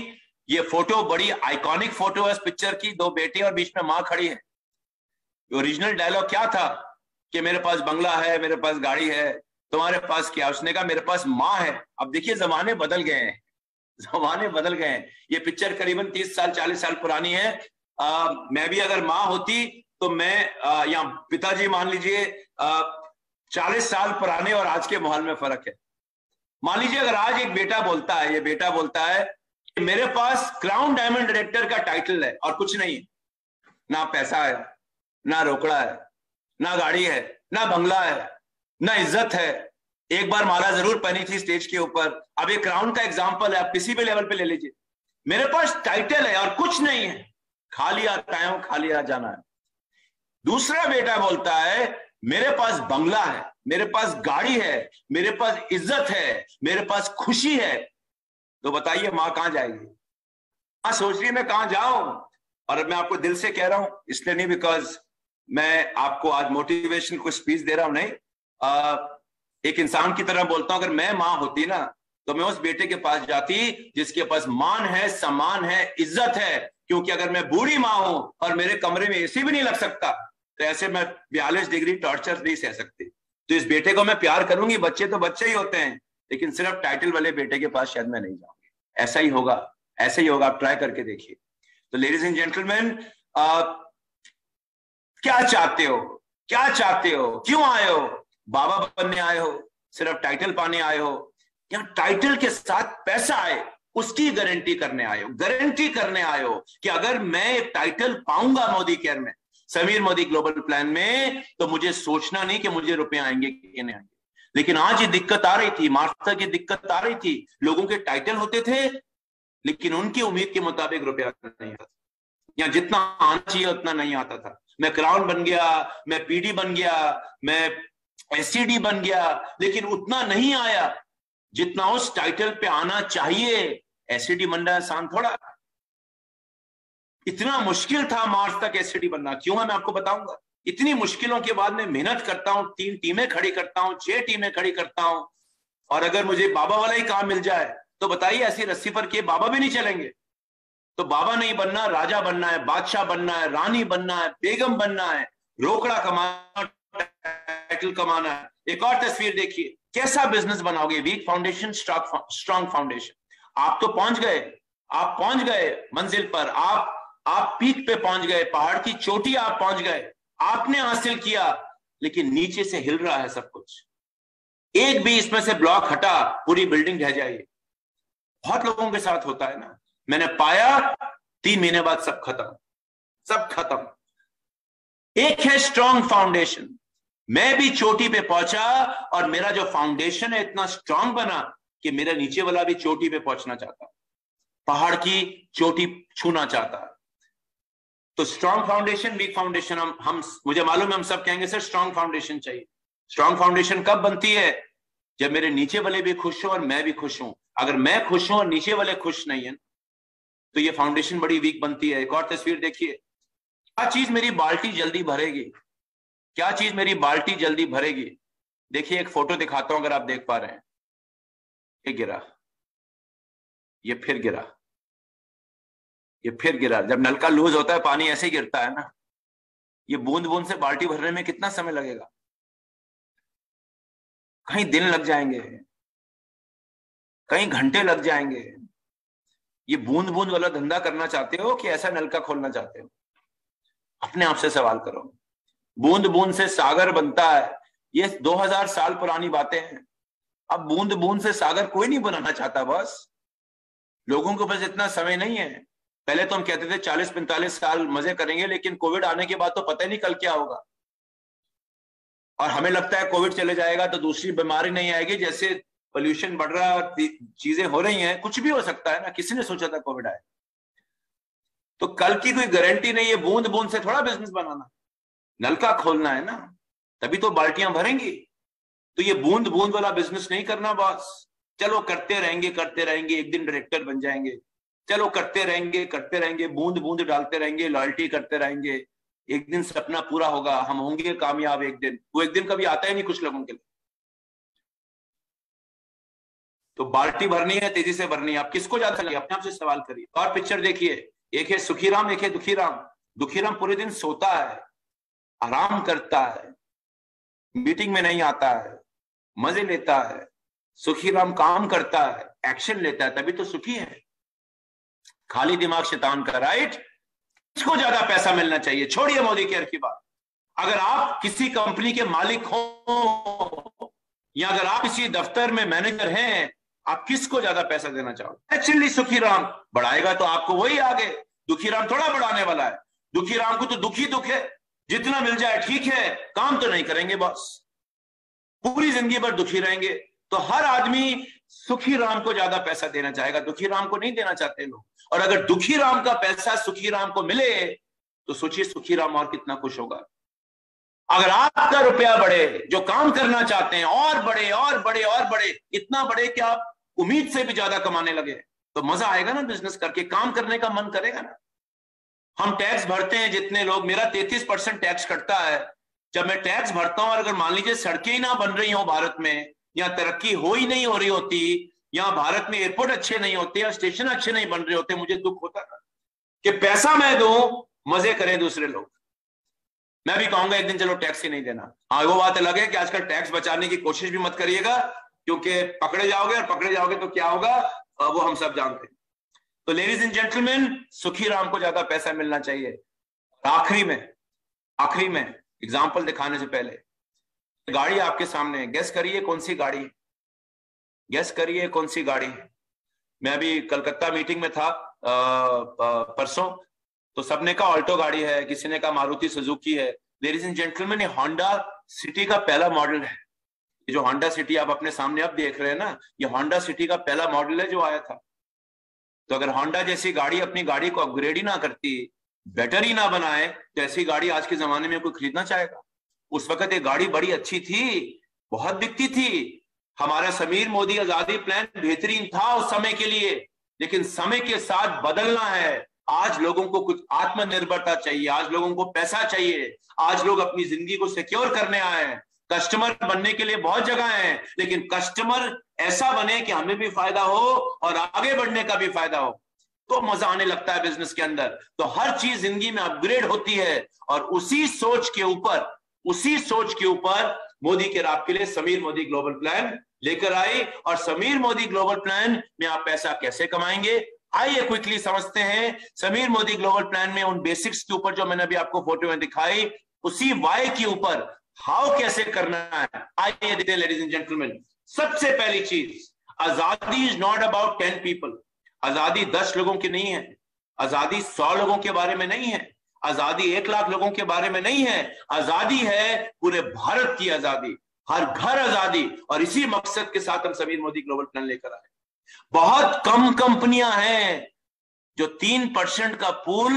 ये फोटो बड़ी आइकॉनिक फोटो है इस पिक्चर की, 2 बेटे और बीच में मां खड़ी है। ओरिजिनल डायलॉग क्या था कि मेरे पास बंगला है, मेरे पास गाड़ी है, तुम्हारे पास क्या? उसने कहा मेरे पास माँ है। अब देखिए जमाने बदल गए हैं, जमाने बदल गए हैं। ये पिक्चर करीबन 30 साल 40 साल पुरानी है। मैं भी अगर माँ होती तो मैं या पिताजी मान लीजिए 40 साल पुराने और आज के माहौल में फर्क है। मान लीजिए अगर आज एक बेटा बोलता है, ये बेटा बोलता है कि मेरे पास क्राउन डायमंड डायरेक्टर का टाइटल है और कुछ नहीं है, ना पैसा है, ना रोकड़ा है, ना गाड़ी है, ना बंगला है, ना इज्जत है, एक बार माला जरूर पहनी थी स्टेज के ऊपर। अब ये क्राउन का एग्जांपल है, आप किसी भी लेवल पे ले लीजिए, मेरे पास टाइटल है और कुछ नहीं है, खाली आता हूं, खाली आ जाना है। दूसरा बेटा बोलता है मेरे पास बंगला है, मेरे पास गाड़ी है, मेरे पास इज्जत है, मेरे पास खुशी है। तो बताइए मां कहां जाएगी? मां सोच रही है मैं कहां जाऊं। और मैं आपको दिल से कह रहा हूं, इसलिए नहीं बिकॉज मैं आपको आज मोटिवेशन को स्पीच दे रहा हूं, नहीं, एक इंसान की तरह बोलता हूं। अगर मैं मां होती ना तो मैं उस बेटे के पास जाती जिसके पास मान है, सम्मान है, इज्जत है। क्योंकि अगर मैं बूढ़ी मां हूं और मेरे कमरे में एसी भी नहीं लग सकता तो ऐसे मैं 42 डिग्री टॉर्चर नहीं सह सकती। तो इस बेटे को मैं प्यार करूंगी, बच्चे तो बच्चे ही होते हैं, लेकिन सिर्फ टाइटल वाले बेटे के पास शायद मैं नहीं जाऊंगी। ऐसा ही होगा, ऐसा ही होगा, आप ट्राई करके देखिए। तो लेडीज एंड जेंटलमैन, क्या चाहते हो? क्या चाहते हो? क्यों आए हो? बाबा बनने आए हो? सिर्फ टाइटल पाने आए हो? या टाइटल के साथ पैसा आए उसकी गारंटी करने आए हो? गारंटी करने आए हो कि अगर मैं एक टाइटल पाऊंगा मोदी केयर में, समीर मोदी ग्लोबल प्लान में, तो मुझे सोचना नहीं कि मुझे रुपए आएंगे कि नहीं आएंगे। लेकिन आज ये दिक्कत आ रही थी, मार्था की दिक्कत आ रही थी, लोगों के टाइटल होते थे लेकिन उनकी उम्मीद के मुताबिक रुपया नहीं आता, या जितना आना चाहिए उतना नहीं आता था। मैं क्राउन बन गया, मैं पीडी बन गया, मैं एससीडी बन गया, लेकिन उतना नहीं आया जितना उस टाइटल पे आना चाहिए। एससीडी बनना आसान थोड़ा, इतना मुश्किल था मार्च तक एससीडी बनना। क्यों है मैं आपको बताऊंगा। इतनी मुश्किलों के बाद मैं मेहनत करता हूं, 3 टीमें खड़ी करता हूं, 6 टीमें खड़ी करता हूं, और अगर मुझे बाबा वाला ही काम मिल जाए तो बताइए ऐसी रस्सी पर के बाबा भी नहीं चलेंगे। तो बाबा नहीं बनना, राजा बनना है, बादशाह बनना है, रानी बनना है, बेगम बनना है, रोकड़ा कमाना, टाइटल कमाना है। एक और तस्वीर देखिए, कैसा बिजनेस बनाओगे? Weak foundation, strong foundation. आप तो पहुंच गए, आप पहुंच गए मंजिल पर, आप पीक पे पहुंच गए, पहाड़ की चोटी आप पहुंच गए, आपने हासिल किया, लेकिन नीचे से हिल रहा है सब कुछ। एक भी इसमें से ब्लॉक हटा, पूरी बिल्डिंग ढह जाएगी। बहुत लोगों के साथ होता है ना। मैंने पाया 3 महीने बाद सब खत्म, सब खत्म। एक है स्ट्रॉन्ग फाउंडेशन। मैं भी चोटी पे पहुंचा और मेरा जो फाउंडेशन है इतना स्ट्रांग बना कि मेरा नीचे वाला भी चोटी पे पहुंचना चाहता, पहाड़ की चोटी छूना चाहता। तो स्ट्रॉन्ग फाउंडेशन, वीक फाउंडेशन, हम मुझे मालूम है हम सब कहेंगे सर स्ट्रॉन्ग फाउंडेशन चाहिए। स्ट्रॉन्ग फाउंडेशन कब बनती है? जब मेरे नीचे वाले भी खुश हो और मैं भी खुश हूं। अगर मैं खुश हूं और नीचे वाले खुश नहीं है तो ये फाउंडेशन बड़ी वीक बनती है। एक और तस्वीर देखिए, क्या चीज मेरी बाल्टी जल्दी भरेगी? क्या चीज मेरी बाल्टी जल्दी भरेगी? देखिए, एक फोटो दिखाता हूं अगर आप देख पा रहे हैं। ये गिरा, ये फिर गिरा, ये फिर गिरा। जब नलका लूज होता है पानी ऐसे ही गिरता है ना। ये बूंद बूंद से बाल्टी भरने में कितना समय लगेगा? कहीं दिन लग जाएंगे, कहीं घंटे लग जाएंगे। ये बूंद बूंद वाला धंधा करना चाहते हो कि ऐसा नलका खोलना चाहते हो? अपने आप से सवाल करो। बूंद बूंद से सागर बनता है, ये 2000 साल पुरानी बातें हैं। अब बूंद बूंद से सागर कोई नहीं बनाना चाहता। बस लोगों के पास इतना समय नहीं है। पहले तो हम कहते थे 40-45 साल मजे करेंगे, लेकिन कोविड आने के बाद तो पता ही नहीं कल क्या होगा। और हमें लगता है कोविड चले जाएगा तो दूसरी बीमारी नहीं आएगी। जैसे पोल्यूशन बढ़ रहा, चीजें हो रही हैं, कुछ भी हो सकता है ना। किसी ने सोचा था कोविड आए? तो कल की कोई गारंटी नहीं है। बूंद बूंद से थोड़ा बिजनेस बनाना, नलका खोलना है ना, तभी तो बाल्टियां भरेंगी। तो ये बूंद बूंद वाला बिजनेस नहीं करना बॉस। चलो करते रहेंगे, करते रहेंगे, एक दिन डायरेक्टर बन जाएंगे। चलो करते रहेंगे, करते रहेंगे, बूंद बूंद डालते रहेंगे, लॉयल्टी करते रहेंगे। एक दिन सपना पूरा होगा, हम होंगे कामयाब एक दिन। वो एक दिन कभी आता ही नहीं कुछ लोगों के लिए। तो बाल्टी भरनी है, तेजी से भरनी है। आप किसको ज्यादा चाहिए? अपने आप से सवाल करिए। और पिक्चर देखिए, एक है सुखीराम, एक है दुखीराम। दुखीराम पूरे दिन सोता है, आराम करता है, मीटिंग में नहीं आता है, मजे लेता है। सुखीराम काम करता है, एक्शन लेता है, तभी तो सुखी है। खाली दिमाग शैतान का, राइट? किसको ज्यादा पैसा मिलना चाहिए? छोड़िए मोदी केयर की बात। अगर आप किसी कंपनी के मालिक हो या अगर आप किसी दफ्तर में मैनेजर हैं, आप किसको ज्यादा पैसा देना चाहोगे? एक्चुअली सुखीराम बढ़ाएगा तो आपको वही आगे। दुखीराम थोड़ा बढ़ाने वाला है। दुखीराम को तो दुखी दुख है, जितना मिल जाए ठीक है, काम तो नहीं करेंगे बॉस, पूरी जिंदगी भर दुखी रहेंगे। तो हर आदमी सुखी राम को ज्यादा पैसा देना चाहेगा, दुखी राम को नहीं देना चाहते लोग। और अगर दुखी राम का पैसा सुखी राम को मिले तो सोचिए सुखी राम और कितना खुश होगा। अगर आपका रुपया बढ़े, जो काम करना चाहते हैं और बढ़े और बढ़े और बढ़े, इतना बढ़े कि आप उम्मीद से भी ज्यादा कमाने लगे, तो मजा आएगा ना बिजनेस करके, काम करने का मन करेगा ना। हम टैक्स भरते हैं जितने लोग, मेरा 33% टैक्स कटता है। जब मैं टैक्स भरता हूं और अगर मान लीजिए सड़कें ही ना बन रही हो भारत में, या तरक्की हो ही नहीं हो रही होती, या भारत में एयरपोर्ट अच्छे नहीं होते, या स्टेशन अच्छे नहीं बन रहे होते, मुझे दुख होता था कि पैसा मैं दूं, मजे करें दूसरे लोग। मैं भी कहूंगा एक दिन चलो टैक्स ही नहीं देना। हाँ, वो बात अलग है कि आजकल टैक्स बचाने की कोशिश भी मत करिएगा, क्योंकि पकड़े जाओगे, और पकड़े जाओगे तो क्या होगा वो हम सब जानते हैं। तो लेडीज एंड जेंटलमैन, सुखी राम को ज्यादा पैसा मिलना चाहिए। आखिरी में एग्जाम्पल दिखाने से पहले, गाड़ी आपके सामने है, गेस करिए कौन सी गाड़ी, गेस करिए कौन सी गाड़ी। मैं अभी कलकत्ता मीटिंग में था परसों, तो सबने कहा ऑल्टो गाड़ी है, किसी ने कहा मारुति सुजुकी है। लेडीज एंड जेंटलमैन, ये होंडा सिटी का पहला मॉडल है। ये जो होंडा सिटी आप अपने सामने अब देख रहे हैं ना, ये होंडा सिटी का पहला मॉडल है जो आया था। तो अगर होंडा जैसी गाड़ी अपनी गाड़ी को अपग्रेड ही ना करती, बेटर ही ना बनाए, तो ऐसी गाड़ी आज के जमाने में कोई खरीदना चाहेगा? उस वक्त ये गाड़ी बड़ी अच्छी थी, बहुत बिकती थी। हमारा समीर मोदी आजादी प्लान बेहतरीन था उस समय के लिए, लेकिन समय के साथ बदलना है। आज लोगों को कुछ आत्मनिर्भरता चाहिए, आज लोगों को पैसा चाहिए, आज लोग अपनी जिंदगी को सिक्योर करने आए हैं। कस्टमर बनने के लिए बहुत जगह है, लेकिन कस्टमर ऐसा बने कि हमें भी फायदा हो और आगे बढ़ने का भी फायदा हो, तो मजा आने लगता है बिजनेस के अंदर। तो हर चीज जिंदगी में अपग्रेड होती है, और उसी सोच के ऊपर, उसी सोच के ऊपर मोदी केयर आपके लिए समीर मोदी ग्लोबल प्लान लेकर आई। और समीर मोदी ग्लोबल प्लान में आप पैसा कैसे कमाएंगे, आइए क्विकली समझते हैं। समीर मोदी ग्लोबल प्लान में उन बेसिक्स के ऊपर जो मैंने अभी आपको फोटो में दिखाई, उसी वाई के ऊपर हाउ कैसे करना है, आइए देखते हैं लेडीज एंड जेंटलमैन। सबसे पहली चीज, आजादी इज नॉट अबाउट 10 पीपल। आजादी 10 लोगों की नहीं है, आजादी 100 लोगों के बारे में नहीं है, आजादी 1 लाख लोगों के बारे में नहीं है। आजादी है पूरे भारत की आजादी, हर घर आजादी। और इसी मकसद के साथ हम समीर मोदी ग्लोबल प्लान लेकर आए। बहुत कम कंपनियां हैं जो 3% का पूल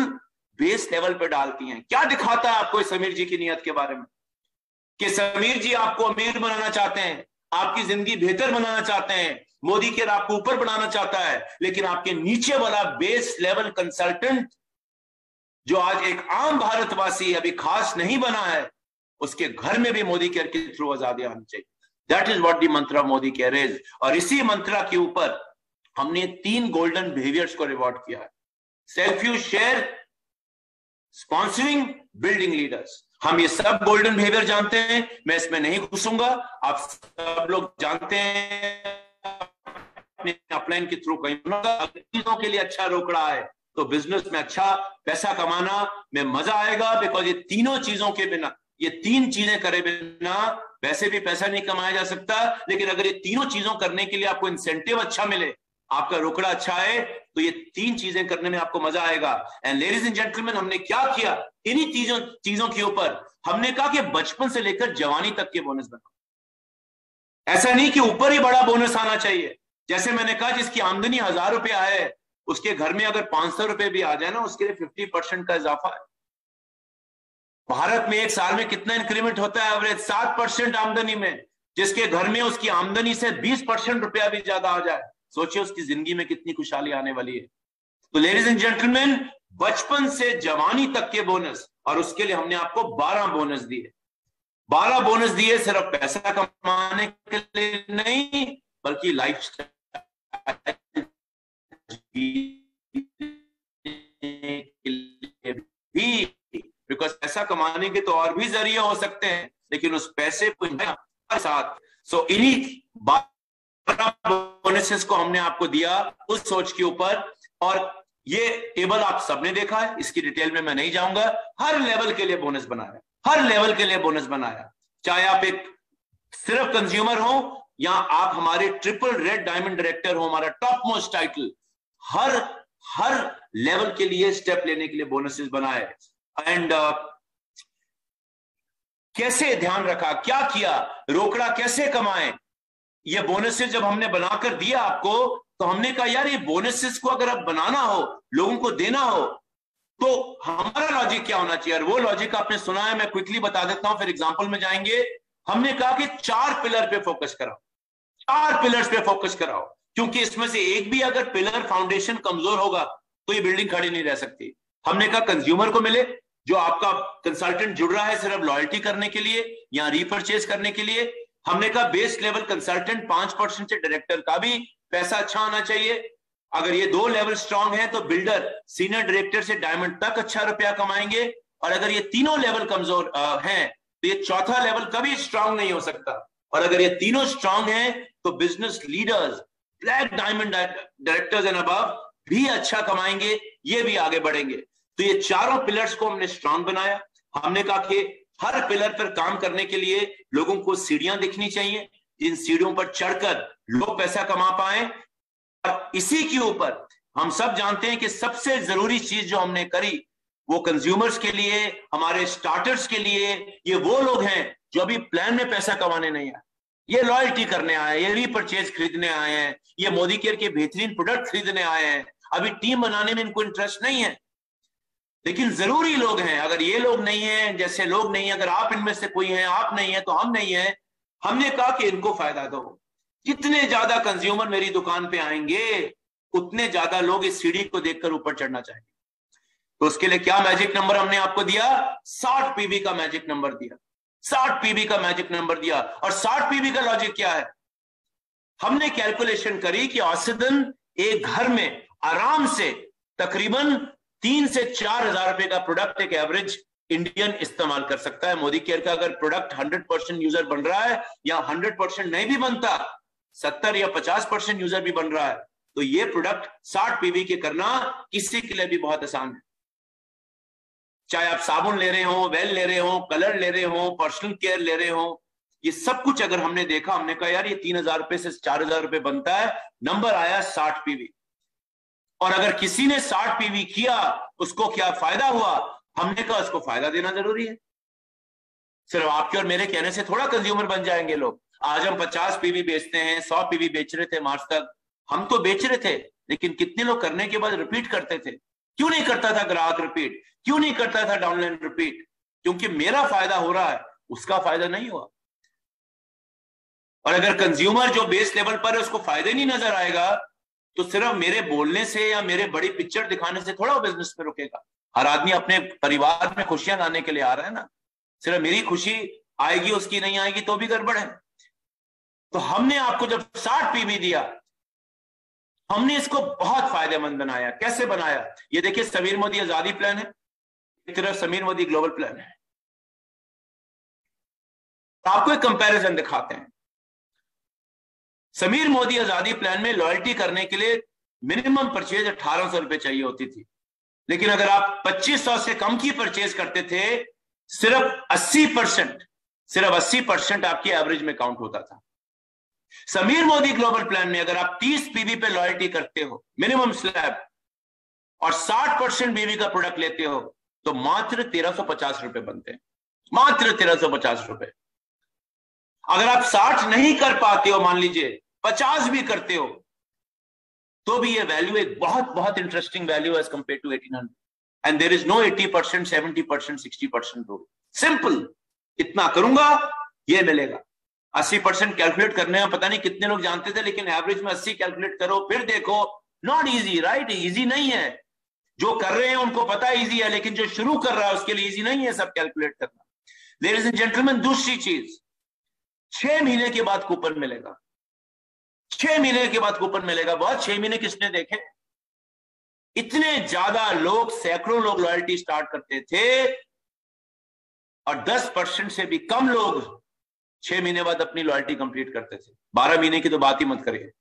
बेस लेवल पे डालती हैं। क्या दिखाता है आपको समीर जी की नियत के बारे में, कि समीर जी आपको अमीर बनाना चाहते हैं, आपकी जिंदगी बेहतर बनाना चाहते हैं, मोदी केयर आपको ऊपर बढ़ाना चाहता है, लेकिन आपके नीचे वाला बेस लेवल कंसल्टेंट जो आज एक आम भारतवासी अभी खास नहीं बना है, उसके घर में भी मोदी केयर के थ्रू आजादी आनी चाहिए। दैट इज व्हाट द मंत्र ऑफ मोदी केयर इज। और इसी मंत्र के ऊपर हमने 3 गोल्डन बिहेवियर्स को रिवॉर्ड किया है। Self use, share, sponsoring, building leaders. हम ये सब गोल्डन बिहेवियर जानते हैं, मैं इसमें नहीं घुसूंगा। आप सब लोग जानते हैं अपने अपलाइन के थ्रू कहीं चीजों के लिए अच्छा रोकड़ा है तो बिजनेस में अच्छा पैसा कमाना में मजा आएगा। बिकॉज ये तीनों चीजों के बिना, ये 3 चीजें करे बिना वैसे भी पैसा नहीं कमाया जा सकता, लेकिन अगर ये तीनों चीजों करने के लिए आपको इंसेंटिव अच्छा मिले, आपका रोकड़ा अच्छा है, तो ये 3 चीजें करने में आपको मजा आएगा। एंड लेडीज एंड जेंटलमैन, हमने क्या किया इन्हीं चीजों के ऊपर, हमने कहा कि बचपन से लेकर जवानी तक के बोनस बनाओ। ऐसा नहीं कि ऊपर ही बड़ा बोनस आना चाहिए। जैसे मैंने कहा, जिसकी आमदनी 1000 रुपया है, उसके घर में अगर 500 रुपए भी आ जाए ना, उसके लिए 50% का इजाफा है। भारत में एक साल में कितना इंक्रीमेंट होता है? एवरेज 7% आमदनी में। जिसके घर में उसकी आमदनी से 20% रुपया भी ज्यादा आ जाए, सोचिए उसकी जिंदगी में कितनी खुशहाली आने वाली है। तो लेडीज एंड जेंटलमैन, बचपन से जवानी तक के बोनस, और उसके लिए हमने आपको 12 बोनस दिए। 12 बोनस दिए सिर्फ पैसा कमाने के लिए नहीं, बल्कि लाइफस्टाइल भी। बिकॉज पैसा कमाने के तो और भी जरिए हो सकते हैं, लेकिन उस पैसे को साथ इन्हीं 12 बोनसेस को हमने आपको दिया उस सोच के ऊपर। और ये टेबल आप सबने देखा है, इसकी डिटेल में मैं नहीं जाऊंगा। हर लेवल के लिए बोनस बनाया, हर लेवल के लिए बोनस बनाया। चाहे आप एक सिर्फ कंज्यूमर हो या आप हमारे ट्रिपल रेड डायमंड डायरेक्टर हो, हमारा टॉप मोस्ट टाइटल, हर लेवल के लिए स्टेप लेने के लिए बोनसेस बनाए। एंड कैसे ध्यान रखा, क्या किया, रोकड़ा कैसे कमाए, ये बोनसेस जब हमने बनाकर दिया आपको, तो हमने कहा यार ये बोनसेस को अगर अब बनाना हो, लोगों को देना हो, तो हमारा लॉजिक क्या होना चाहिए। और वो लॉजिक आपने सुना है, मैं क्विकली बता देता हूं, फिर एग्जांपल में जाएंगे। हमने कहा कि 4 पिलर पे फोकस कराओ, 4 पिलर्स पे फोकस कराओ, क्योंकि इसमें से एक भी अगर पिलर फाउंडेशन कमजोर होगा तो ये बिल्डिंग खड़ी नहीं रह सकती। हमने कहा कंज्यूमर को मिले, जो आपका कंसल्टेंट जुड़ रहा है सिर्फ लॉयल्टी करने के लिए या रीपरचेज करने के लिए। हमने कहा बेस लेवल कंसल्टेंट 5% से डायरेक्टर का भी पैसा अच्छा होना चाहिए। अगर ये 2 लेवल स्ट्रांग है तो बिल्डर सीनियर डायरेक्टर से डायमंड तक अच्छा रुपया कमाएंगे। और अगर ये तीनों लेवल कमजोर हैं तो ये चौथा लेवल कभी स्ट्रांग नहीं हो सकता। और अगर ये तीनों स्ट्रांग हैं तो business leaders, black diamond directors and above भी अच्छा कमाएंगे, ये भी आगे बढ़ेंगे। तो ये चारों पिलर्स को हमने स्ट्रांग बनाया। हमने कहा कि हर पिलर पर काम करने के लिए लोगों को सीढ़ियां दिखनी चाहिए, जिन सीढ़ियों पर चढ़कर लोग पैसा कमा पाए। और इसी के ऊपर हम सब जानते हैं कि सबसे जरूरी चीज जो हमने करी वो कंज्यूमर्स के लिए, हमारे स्टार्टर्स के लिए, ये वो लोग हैं जो अभी प्लान में पैसा कमाने नहीं आए, ये लॉयल्टी करने आए, ये रीपरचेज खरीदने आए हैं, ये मोदी केयर के बेहतरीन प्रोडक्ट खरीदने आए हैं। अभी टीम बनाने में इनको इंटरेस्ट नहीं है, लेकिन जरूरी लोग हैं। अगर ये लोग नहीं है, जैसे लोग नहीं है, अगर आप इनमें से कोई हैं, आप नहीं है तो हम नहीं है, हमने कहा कि इनको फायदा दो। जितने ज्यादा कंज्यूमर मेरी दुकान पे आएंगे उतने ज्यादा लोग इस सीढ़ी को देखकर ऊपर चढ़ना चाहेंगे। तो उसके लिए क्या मैजिक नंबर हमने आपको दिया? 60 पीवी का मैजिक नंबर दिया, 60 पीवी का मैजिक नंबर दिया। और 60 पीवी का लॉजिक क्या है? हमने कैलकुलेशन करी कि औसतन एक घर में आराम से तकरीबन 3 से 4 हजार रुपए का प्रोडक्ट एक एवरेज इंडियन इस्तेमाल कर सकता है। मोदी केयर का अगर प्रोडक्ट 100% यूजर बन रहा है या 100% नहीं भी बनता, 70 या 50% यूजर भी बन रहा है, तो ये प्रोडक्ट 60 पीवी के करना किसी के लिए भी बहुत आसान है। चाहे आप साबुन ले रहे हो, वेल ले रहे हो, कलर ले रहे हो, पर्सनल केयर ले रहे हो, ये सब कुछ अगर हमने देखा, हमने कहा यार ये 3000 रुपए से 4000 रुपए बनता है, नंबर आया 60 पीवी। और अगर किसी ने 60 पीवी किया, उसको क्या फायदा हुआ, हमने कहा उसको फायदा देना जरूरी है। सिर्फ आपके और मेरे कहने से थोड़ा कंज्यूमर बन जाएंगे लोग। आज हम 50 पीवी बेचते हैं, 100 पीवी बेच रहे थे मार्च तक, हम तो बेच रहे थे, लेकिन कितने लोग करने के बाद रिपीट करते थे? क्यों नहीं करता था ग्राहक रिपीट? क्यों नहीं करता था डाउनलाइन रिपीट? क्योंकि मेरा फायदा हो रहा है, उसका फायदा नहीं हुआ। और अगर कंज्यूमर जो बेस लेवल पर है उसको फायदे नहीं नजर आएगा, तो सिर्फ मेरे बोलने से या मेरे बड़ी पिक्चर दिखाने से थोड़ा बिजनेस में रुकेगा। हर आदमी अपने परिवार में खुशियां लाने के लिए आ रहा है ना। सिर्फ मेरी खुशी आएगी, उसकी नहीं आएगी तो भी गड़बड़ है। तो हमने आपको जब 60 पीवी दिया, हमने इसको बहुत फायदेमंद बनाया। कैसे बनाया? ये देखिए, समीर मोदी आजादी प्लान है, एक तरफ समीर मोदी ग्लोबल प्लान है। तो आपको एक कंपैरिजन दिखाते हैं। समीर मोदी आजादी प्लान में लॉयल्टी करने के लिए मिनिमम परचेज 1800 रुपए चाहिए होती थी, लेकिन अगर आप 2500 से कम की परचेज करते थे, सिर्फ 80% आपकी एवरेज में काउंट होता था। समीर मोदी ग्लोबल प्लान में अगर आप 30 पीवी पे लॉयल्टी करते हो मिनिमम स्लैब और 60% बीवी का प्रोडक्ट लेते हो, तो मात्र 1350 रुपए बनते हैं, मात्र 1350 रुपए। अगर आप 60 नहीं कर पाते हो, मान लीजिए 50 भी करते हो, तो भी ये वैल्यू एक बहुत बहुत interesting value as compare to 1800। And there is no 80%, 70%, 60% rule. Simple, इतना करूंगा ये मिलेगा। 80% कैलकुलेट करने में पता नहीं कितने लोग जानते थे, लेकिन एवरेज में 80 कैलकुलेट करो, फिर देखो, नॉट इजी, राइट? इजी नहीं है। जो कर रहे हैं उनको पता इजी है, लेकिन जो शुरू कर रहा है उसके लिए इजी नहीं है सब कैलकुलेट करना। लेडीज एंड जेंटलमैन, दूसरी चीज, 6 महीने के बाद कूपन मिलेगा। 6 महीने के बाद कूपन मिलेगा। बहुत 6 महीने किसने देखे? इतने ज्यादा लोग, सैकड़ों लोग लॉयल्टी स्टार्ट करते थे, और 10% से भी कम लोग 6 महीने बाद अपनी लॉयल्टी कंप्लीट करते थे। 12 महीने की तो बात ही मत करिए।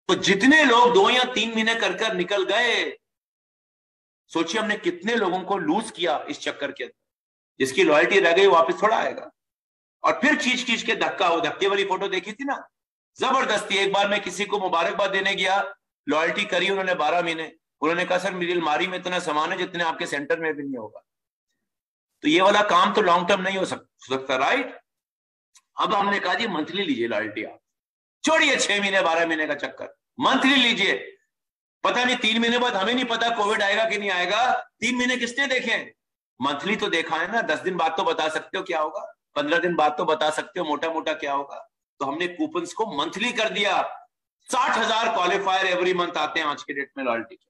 तो जितने लोग 2 या 3 महीने कर कर निकल गए, सोचिए हमने कितने लोगों को लूज किया इस चक्कर के अंदर। जिसकी लॉयल्टी रह गई वापस थोड़ा आएगा। और फिर खींच खींच के धक्का, वो धक्के वाली फोटो देखी थी ना, जबरदस्ती। एक बार मैं किसी को मुबारकबाद देने गया, लॉयल्टी करी उन्होंने 12 महीने, उन्होंने कहा सर मेरी अलमारी में इतना सामान है जितने आपके सेंटर में भी नहीं होगा। तो ये वाला काम तो लॉन्ग टर्म नहीं हो सकता, राइट? अब हमने कहा जी मंथली लीजिए लॉयल्टी, आप छोड़िए 6 महीने 12 महीने का चक्कर, मंथली लीजिए। पता नहीं 3 महीने बाद, हमें नहीं पता कोविड आएगा कि नहीं आएगा, 3 महीने किसने देखे? मंथली तो देखा है ना। 10 दिन बाद तो बता सकते हो क्या होगा, 15 दिन बाद तो बता सकते हो मोटा मोटा क्या होगा। तो हमने कूपन्स को मंथली कर दिया। 60,000 क्वालिफायर एवरी मंथ आते हैं आज के डेट में लॉयल्टी के,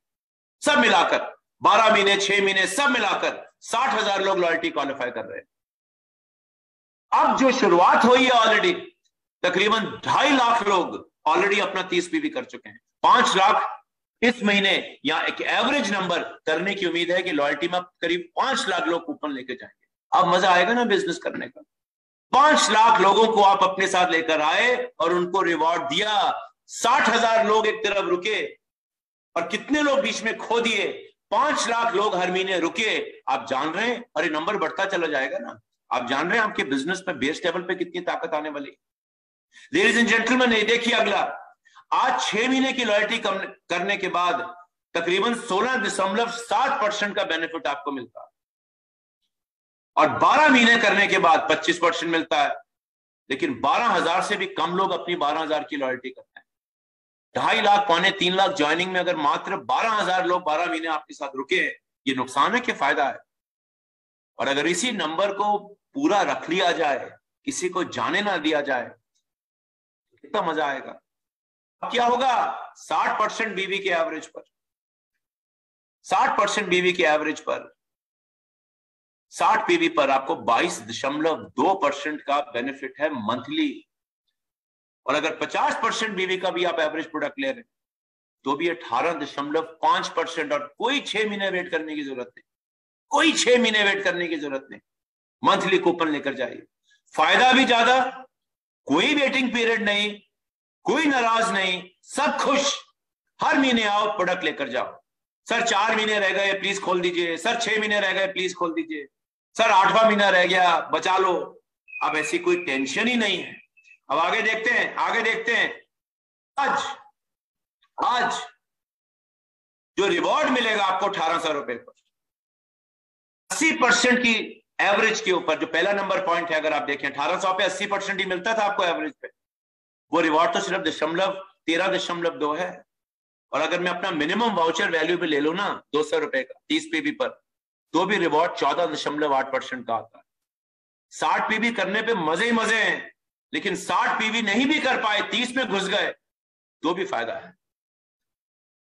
सब मिलाकर 12 महीने 6 महीने सब मिलाकर 60,000 लोग लॉयल्टी क्वालिफाई कर रहे हैं। अब जो शुरुआत हुई है ऑलरेडी, तकरीबन 2.5 लाख लोग ऑलरेडी अपना 30 पीवी कर चुके हैं। 5 लाख इस महीने, या एक एवरेज नंबर करने की उम्मीद है कि लॉयल्टी में करीब 5 लाख लोग कूपन लेके जाएंगे। अब मजा आएगा ना बिजनेस करने का। 5 लाख लोगों को आप अपने साथ लेकर आए और उनको रिवॉर्ड दिया। 60,000 लोग एक तरफ रुके और कितने लोग बीच में खो दिए। 5 लाख लोग हर महीने रुके। आप जान रहे हैं, और ये नंबर बढ़ता चला जाएगा ना। आप जान रहे हैं आपके बिजनेस में बेस लेवल पे कितनी ताकत आने वाली। लेडीज एंड जेंटलमैन, ये देखिए अगला, आज 6 महीने की लॉयल्टी करने के बाद तकरीबन 16.7% का बेनिफिट आपको मिलता है, और 12 महीने करने के बाद 25% मिलता है। लेकिन 12,000 से भी कम लोग अपनी 12,000 की लॉयल्टी करते हैं। 2.5 लाख 2.25 लाख ज्वाइनिंग में अगर मात्र 12,000 लोग 12 महीने आपके साथ रुके, ये नुकसान है कि फायदा है? और अगर इसी नंबर को पूरा रख लिया जाए, किसी को जाने ना दिया जाए, कितना मजा आएगा। क्या होगा? 60% बीवी के एवरेज पर, 60% बीवी के एवरेज पर, 60 पीवी पर आपको 22.2% का बेनिफिट है मंथली। और अगर 50% बीवी का भी आप एवरेज प्रोडक्ट ले रहे हैं, तो भी 18.5%, और कोई 6 महीने वेट करने की जरूरत नहीं। कोई 6 महीने वेट करने की जरूरत नहीं, मंथली कूपन लेकर जाइए, फायदा भी ज्यादा, कोई वेटिंग पीरियड नहीं, कोई नाराज नहीं, सब खुश। हर महीने आओ, प्रोडक्ट लेकर जाओ। सर 4 महीने रह गए प्लीज खोल दीजिए, सर 6 महीने रह गए प्लीज खोल दीजिए, सर 8वां महीना रह गया बचा लो। अब ऐसी कोई टेंशन ही नहीं है। अब आगे देखते हैं, आगे देखते हैं। आज जो रिवॉर्ड मिलेगा आपको 1800 रुपए पर, 80% की एवरेज के ऊपर, जो पहला नंबर पॉइंट है, अगर आप देखें 1800 पे 80% ही मिलता था आपको एवरेज पे, वो रिवॉर्ड तो सिर्फ 13.2 है। और अगर मैं अपना मिनिमम वाउचर वैल्यू भी ले लूं ना 200 रुपए का 30 पीवी पर, तो भी रिवॉर्ड 14.8% का आता है। 60 पीवी करने पे मजे ही मजे हैं, लेकिन 60 पीवी नहीं भी कर पाए, 30 में घुस गए, तो भी फायदा है।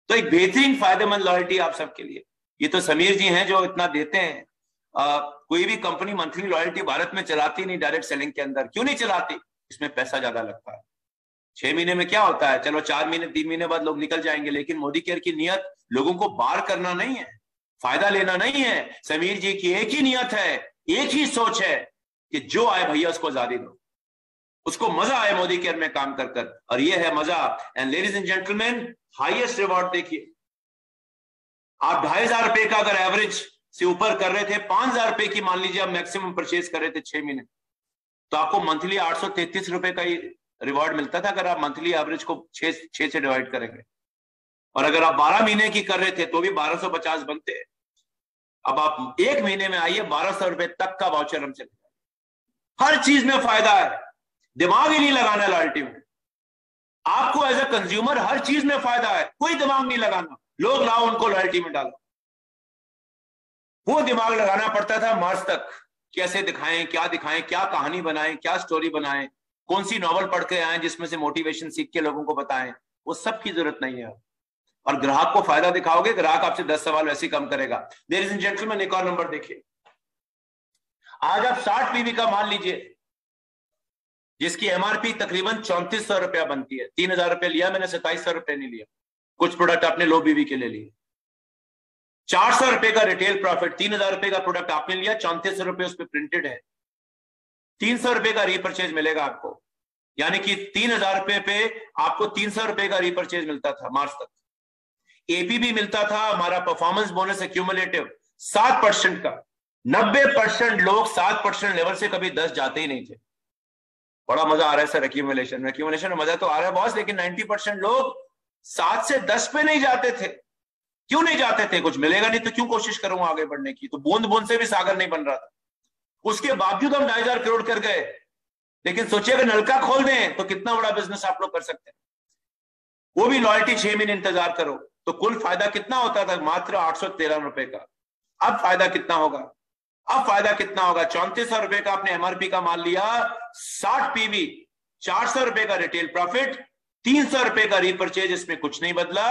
तो एक बेहतरीन फायदेमंद लॉयल्टी आप सबके लिए। ये तो समीर जी हैं जो इतना देते हैं। कोई भी कंपनी मंथली लॉयल्टी भारत में चलाती नहीं डायरेक्ट सेलिंग के अंदर। क्यों नहीं चलाती? इसमें पैसा ज्यादा लगता है। 6 महीने में क्या होता है, चलो 4 महीने 3 महीने बाद लोग निकल जाएंगे, लेकिन मोदी केयर की नियत लोगों को बार करना नहीं है, फायदा लेना नहीं है। समीर जी की एक ही नियत है, एक ही सोच है कि जो आए भैया उसको आजादी दो, उसको मजा आए मोदी केयर में काम कर कर, और ये है मजा। And ladies and gentleman, highest reward देखिए। आप 2500 रुपए का अगर एवरेज से ऊपर कर रहे थे, 5000 रुपए की मान लीजिए आप मैक्सिमम परचेज कर रहे थे 6 महीने, तो आपको मंथली 833 रुपए का ही रिवॉर्ड मिलता था, अगर आप मंथली एवरेज को 6 से डिवाइड करेंगे। और अगर आप 12 महीने की कर रहे थे तो भी 1250 बनते हैं। अब आप 1 महीने में आइए, 1200 रुपए तक का वाउचर हम चले। हर चीज में फायदा है, दिमाग ही नहीं लगाना लॉयल्टी में। आपको एज ए कंज्यूमर हर चीज में फायदा है, कोई दिमाग नहीं लगाना। लोग लाओ उनको लॉयल्टी में डालो। वो दिमाग लगाना पड़ता था मार्च तक, कैसे दिखाएं, क्या कहानी बनाएं, क्या स्टोरी बनाएं, कौन सी नॉवल पढ़ के आए जिसमें से मोटिवेशन सीख के लोगों को बताएं। वो सब की जरूरत नहीं है। और ग्राहक को फायदा दिखाओगे, ग्राहक आपसे 10 सवाल वैसे ही कम करेगा। लेडीज एंड जेंटलमैन, एक और नंबर देखिए। आज आप 60 पीवी का मान लीजिए, जिसकी एमआरपी तकरीबन 3400 रुपया बनती है। 3000 रुपये लिया मैंने, 2700 रुपये नहीं लिया। कुछ प्रोडक्ट आपने लो बीवी के लिए लिए। 400 रुपए का रिटेल प्रॉफिट, 3000 रुपए का प्रोडक्ट आपने लिया, 3400 रुपए उस पर प्रिंटेड है। 300 रुपए का रीपरचेज मिलेगा आपको, यानी कि 3000 रुपए पे आपको 300 रुपए का रीपरचेज मिलता था मार्च तक। एपी भी मिलता था, हमारा परफॉर्मेंस बोनस एक्यूमुलेटिव 7% का। 90% लोग 7% लेवल से कभी 10 जाते ही नहीं थे। बड़ा मजा आ रहा है सर एक्यूमुलेशन में मजा तो आ रहा है बॉस, लेकिन 90% लोग 7 से 10 पे नहीं जाते थे। क्यों नहीं जाते थे? कुछ मिलेगा नहीं तो क्यों कोशिश करूंगा आगे बढ़ने की? तो बूंद बूंद से भी सागर नहीं बन रहा था। उसके बावजूद हम 2500 करोड़ कर गए। लेकिन सोचिए अगर नलका खोल दें तो कितना बड़ा बिजनेस आप लोग कर सकते हैं। वो भी लॉयल्टी 6 महीने इंतजार करो तो कुल फायदा कितना होता था? मात्र 813 रुपए का। अब फायदा कितना होगा? अब फायदा कितना होगा? 3400 रुपए का आपने एमआरपी का मान लिया, 60 पीवी, 400 रुपए का रिटेल प्रॉफिट, 300 रुपए का रीपरचेज, इसमें कुछ नहीं बदला।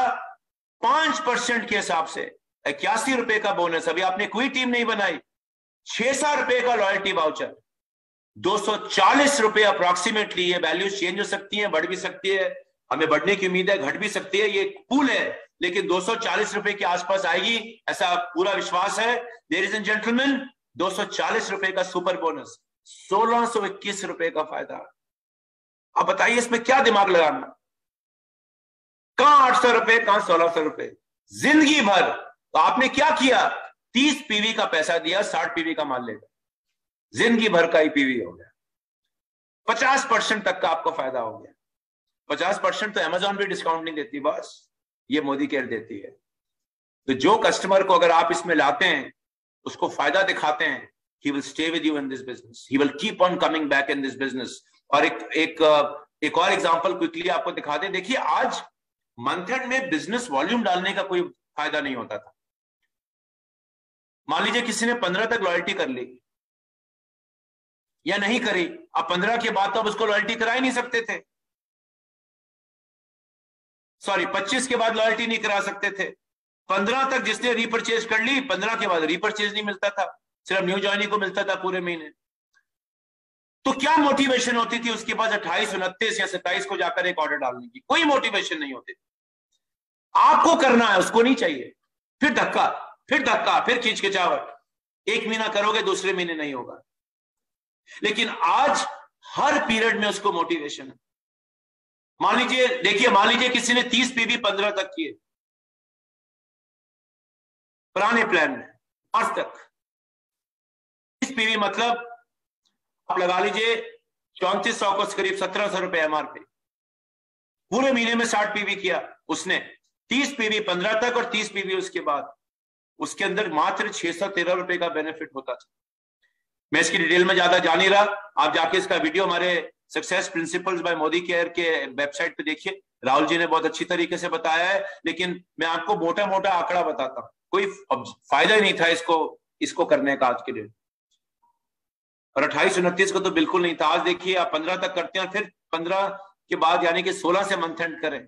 5% के हिसाब से 81 रुपए का बोनस। अभी आपने कोई टीम नहीं बनाई। 600 रुपए का लॉयल्टी वाउचर, 240 रुपए अप्रोक्सीमेटली। ये वैल्यूज चेंज हो सकती है, बढ़ भी सकती है, हमें बढ़ने की उम्मीद है, घट भी सकती है। ये पूल है, लेकिन 240 रुपए के आसपास आएगी ऐसा पूरा विश्वास है। लेडीज एंड जेंटलमैन, 240 रुपए का सुपर बोनस, 1621 रुपए का फायदा। अब बताइए इसमें क्या दिमाग लगाना? कहां 800 रुपए, कहां 1600 रुपए, जिंदगी भर। तो आपने क्या किया? 30 पीवी का पैसा दिया, 60 पीवी का मान लेगा, जिंदगी भर का ही पीवी हो गया। 50% तक का आपको फायदा हो गया। 50% तो अमेजॉन भी डिस्काउंट नहीं देती बस, ये मोदी केयर देती है। तो जो कस्टमर को अगर आप इसमें लाते हैं, उसको फायदा दिखाते हैं, he will stay with you in this business, he will keep on coming back in this business। और एक और एग्जांपल क्विकली आपको दिखा दे। देखिए आज मंथ एंड में बिजनेस वॉल्यूम डालने का कोई फायदा नहीं होता था। मान लीजिए किसी ने 15 तक लॉयल्टी कर ली या नहीं करी, अब 15 के बाद तो अब उसको लॉयल्टी करा ही नहीं सकते थे। सॉरी, 25 के बाद लॉयल्टी नहीं करा सकते थे। 15 तक जिसने रीपरचेज कर ली, 15 के बाद रीपरचेज नहीं मिलता था, सिर्फ न्यू ज्वाइनिंग को मिलता था पूरे महीने। तो क्या मोटिवेशन होती थी उसके पास 28, 29 या 27 को जाकर एक ऑर्डर डालने की? कोई मोटिवेशन नहीं होती। आपको करना है, उसको नहीं चाहिए। फिर धक्का, फिर खींचखिंचावट। एक महीना करोगे, दूसरे महीने नहीं होगा। लेकिन आज हर पीरियड में उसको मोटिवेशन है। मान लीजिए, देखिए, मान लीजिए किसी ने 30 पीवी 15 तक किए पुराने प्लान में, आज तक 30 पीवी मतलब आप लगा लीजिए 3400 को करीब 1700 रुपए एमआरपी, पूरे महीने में 60 पीवी किया उसने, 30 पीवी 15 तक और 30 पीवी उसके बाद, उसके अंदर मात्र 613 रुपए का बेनिफिट होता था। मैं इसकी डिटेल में ज्यादा जा नहीं रहा, आप जाके इसका वीडियो हमारे success principles by Modicare के वेबसाइट पे देखिए, राहुल जी ने बहुत अच्छी तरीके से बताया है। लेकिन मैं आपको मोटा मोटा आंकड़ा बताता हूं, कोई फायदा ही नहीं था इसको करने का आज के दिन, और 28-29 को तो बिल्कुल नहीं था। आज देखिए आप 15 तक करते हैं, फिर 15 के बाद यानी कि 16 से मंथ एंड करें।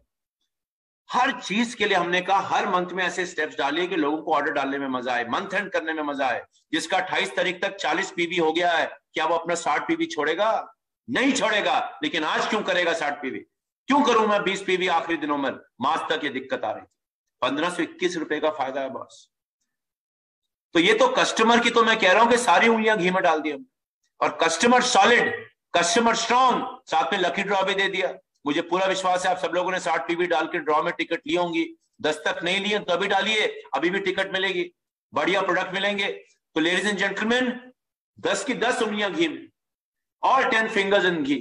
हर चीज के लिए हमने कहा हर मंथ में ऐसे स्टेप्स डालिए कि लोगों को ऑर्डर डालने में मजा आए, मंथ एंड करने में मजा आए। जिसका 28 तारीख तक 40 पीवी हो गया है, क्या वो अपना 60 पीवी छोड़ेगा? नहीं छोड़ेगा। लेकिन आज क्यों करेगा 60 पीवी? क्यों करूं मैं 20 पीवी आखिरी दिनों में? मार्च तक ये दिक्कत आ रही थी। 1521 रुपए का फायदा है बॉस। तो ये तो कस्टमर की, तो मैं कह रहा हूं कि सारी उंगलियां घी में डाल दी हमने, और कस्टमर सॉलिड, कस्टमर स्ट्रॉन्ग, साथ में लकी ड्रॉ भी दे दिया। मुझे पूरा विश्वास है आप सब लोगों ने 60 पीवी डाल के ड्रॉ में टिकट ली होंगी। 10 तक नहीं लिए तो अभी डालिए, अभी भी टिकट मिलेगी, बढ़िया प्रोडक्ट मिलेंगे। तो लेडीज एंड जेंटलमैन, 10 की 10 उंगलियां घी में, ऑल 10 फिंगर्स इन घी।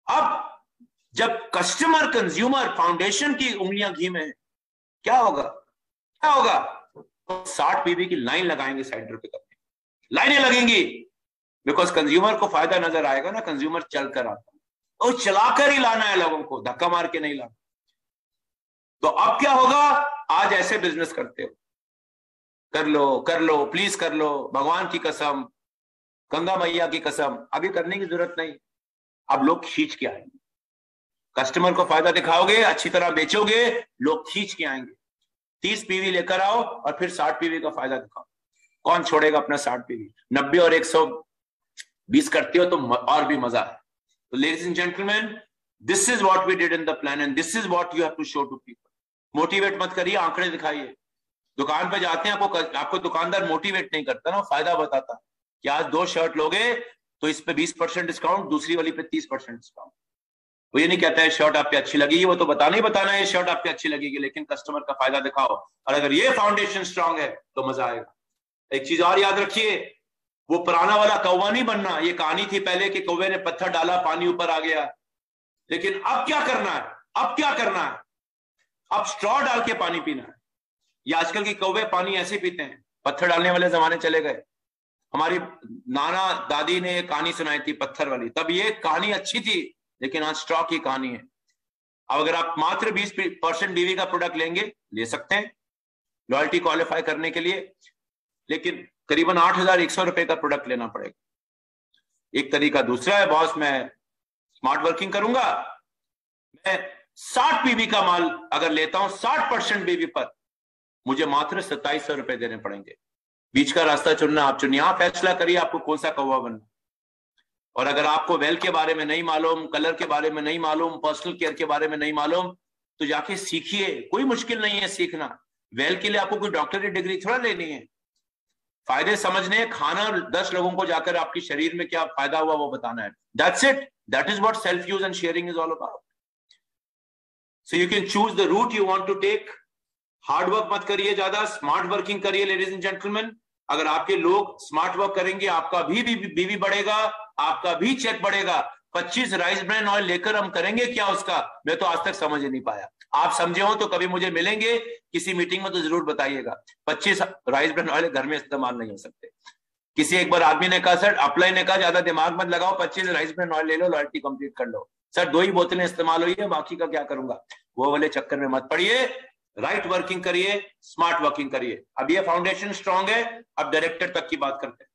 अब जब कस्टमर कंज्यूमर फाउंडेशन की उंगलियां घी में, क्या होगा? क्या होगा? 60 पीवी की लाइन लगाएंगे साइडर पे करके, लाइनें लगेंगी, बिकॉज कंज्यूमर को फायदा नजर आएगा ना। कंज्यूमर चल कर आता है, और चलाकर ही लाना है लोगों को, धक्का मार के नहीं लाना। तो अब क्या होगा? आज ऐसे बिजनेस करते हो, कर लो कर लो प्लीज कर लो, भगवान की कसम, गंगा मैया की कसम, अभी करने की जरूरत नहीं। अब लोग खींच के आएंगे, कस्टमर को फायदा दिखाओगे, अच्छी तरह बेचोगे, लोग खींच के आएंगे। 30 पीवी लेकर आओ और फिर 60 पीवी का फायदा दिखाओ। कौन छोड़ेगा अपना 60 पीवी? 90 और 120 करते हो तो और भी मजा है। So, ladies and gentlemen, this is what we did in the plan and this is what you have to show to people. Motivate मत करिए, आंकड़े दिखाइए। दुकान पे जाते हैं, आपको दुकानदार मोटिवेट नहीं करता ना, फायदा बताता कि आज 2 शर्ट लोगे तो इस पे 20% डिस्काउंट, दूसरी वाली पे 30% डिस्काउंट। वो ये नहीं कहता है शर्ट आप पे अच्छी लगेगी, वो तो बताना है शर्ट आप पे अच्छी लगेगी, लेकिन कस्टमर का फायदा दिखाओ। और अगर ये फाउंडेशन स्ट्रांग है तो मजा आएगा। एक चीज और याद रखिए, वो पुराना वाला कौवा नहीं बनना। ये कहानी थी पहले कि कौवे ने पत्थर डाला, पानी ऊपर आ गया। लेकिन अब क्या करना है? अब क्या करना है? अब स्ट्रॉ डाल के पानी पीना है। ये आजकल के कौवे पानी ऐसे पीते हैं, पत्थर डालने वाले जमाने चले गए। हमारी नाना दादी ने एक कहानी सुनाई थी पत्थर वाली, तब ये कहानी अच्छी थी, लेकिन आज स्ट्रॉ की कहानी है। अब अगर आप मात्र 20% डीवी का प्रोडक्ट लेंगे, ले सकते हैं लॉयल्टी क्वालिफाई करने के लिए, लेकिन करीबन 8,100 रुपए का प्रोडक्ट लेना पड़ेगा। एक तरीका दूसरा है, बॉस मैं स्मार्ट वर्किंग करूंगा, मैं 60 पीवी का माल अगर लेता हूं 60% बीवी पर, मुझे मात्र 2700 रुपए देने पड़ेंगे। बीच का रास्ता चुनना आप चुनिए, आप फैसला करिए आपको कौन सा कौवा बनना। और अगर आपको वेल के बारे में नहीं मालूम, कलर के बारे में नहीं मालूम, पर्सनल केयर के बारे में नहीं मालूम, तो जाके सीखिए, कोई मुश्किल नहीं है सीखना। वेल के लिए आपको कोई डॉक्टरी डिग्री थोड़ा लेनी है, फायदे समझने, खाना 10 लोगों को जाकर आपके शरीर में क्या फायदा हुआ वो बताना है। That's it. That is what self use and sharing is all about. So you can choose the route you want to take. Hard work मत करिए ज्यादा, स्मार्ट वर्किंग करिए लेडीज एंड जेंटलमैन। अगर आपके लोग स्मार्ट वर्क करेंगे, आपका भी बीवी बढ़ेगा, आपका भी चेक बढ़ेगा। 25 राइस ब्रांड ऑयल लेकर हम करेंगे क्या उसका? मैं तो आज तक समझ ही नहीं पाया। आप समझे हो तो कभी मुझे मिलेंगे किसी मीटिंग में तो जरूर बताइएगा। 25 राइस ब्रांड ऑयल घर में इस्तेमाल नहीं हो सकते। किसी एक बार आदमी ने कहा सर, अप्लाई ने कहा ज्यादा दिमाग मत लगाओ, 25 राइस ब्रांड ऑयल ले लो, लॉयल्टी कंप्लीट कर लो। सर 2 ही बोतलें इस्तेमाल हुई है, बाकी का क्या करूंगा? वो वाले चक्कर में मत पड़िए, राइट वर्किंग करिए, स्मार्ट वर्किंग करिए। अब ये फाउंडेशन स्ट्रांग है, अब डायरेक्टर तक की बात करते हैं।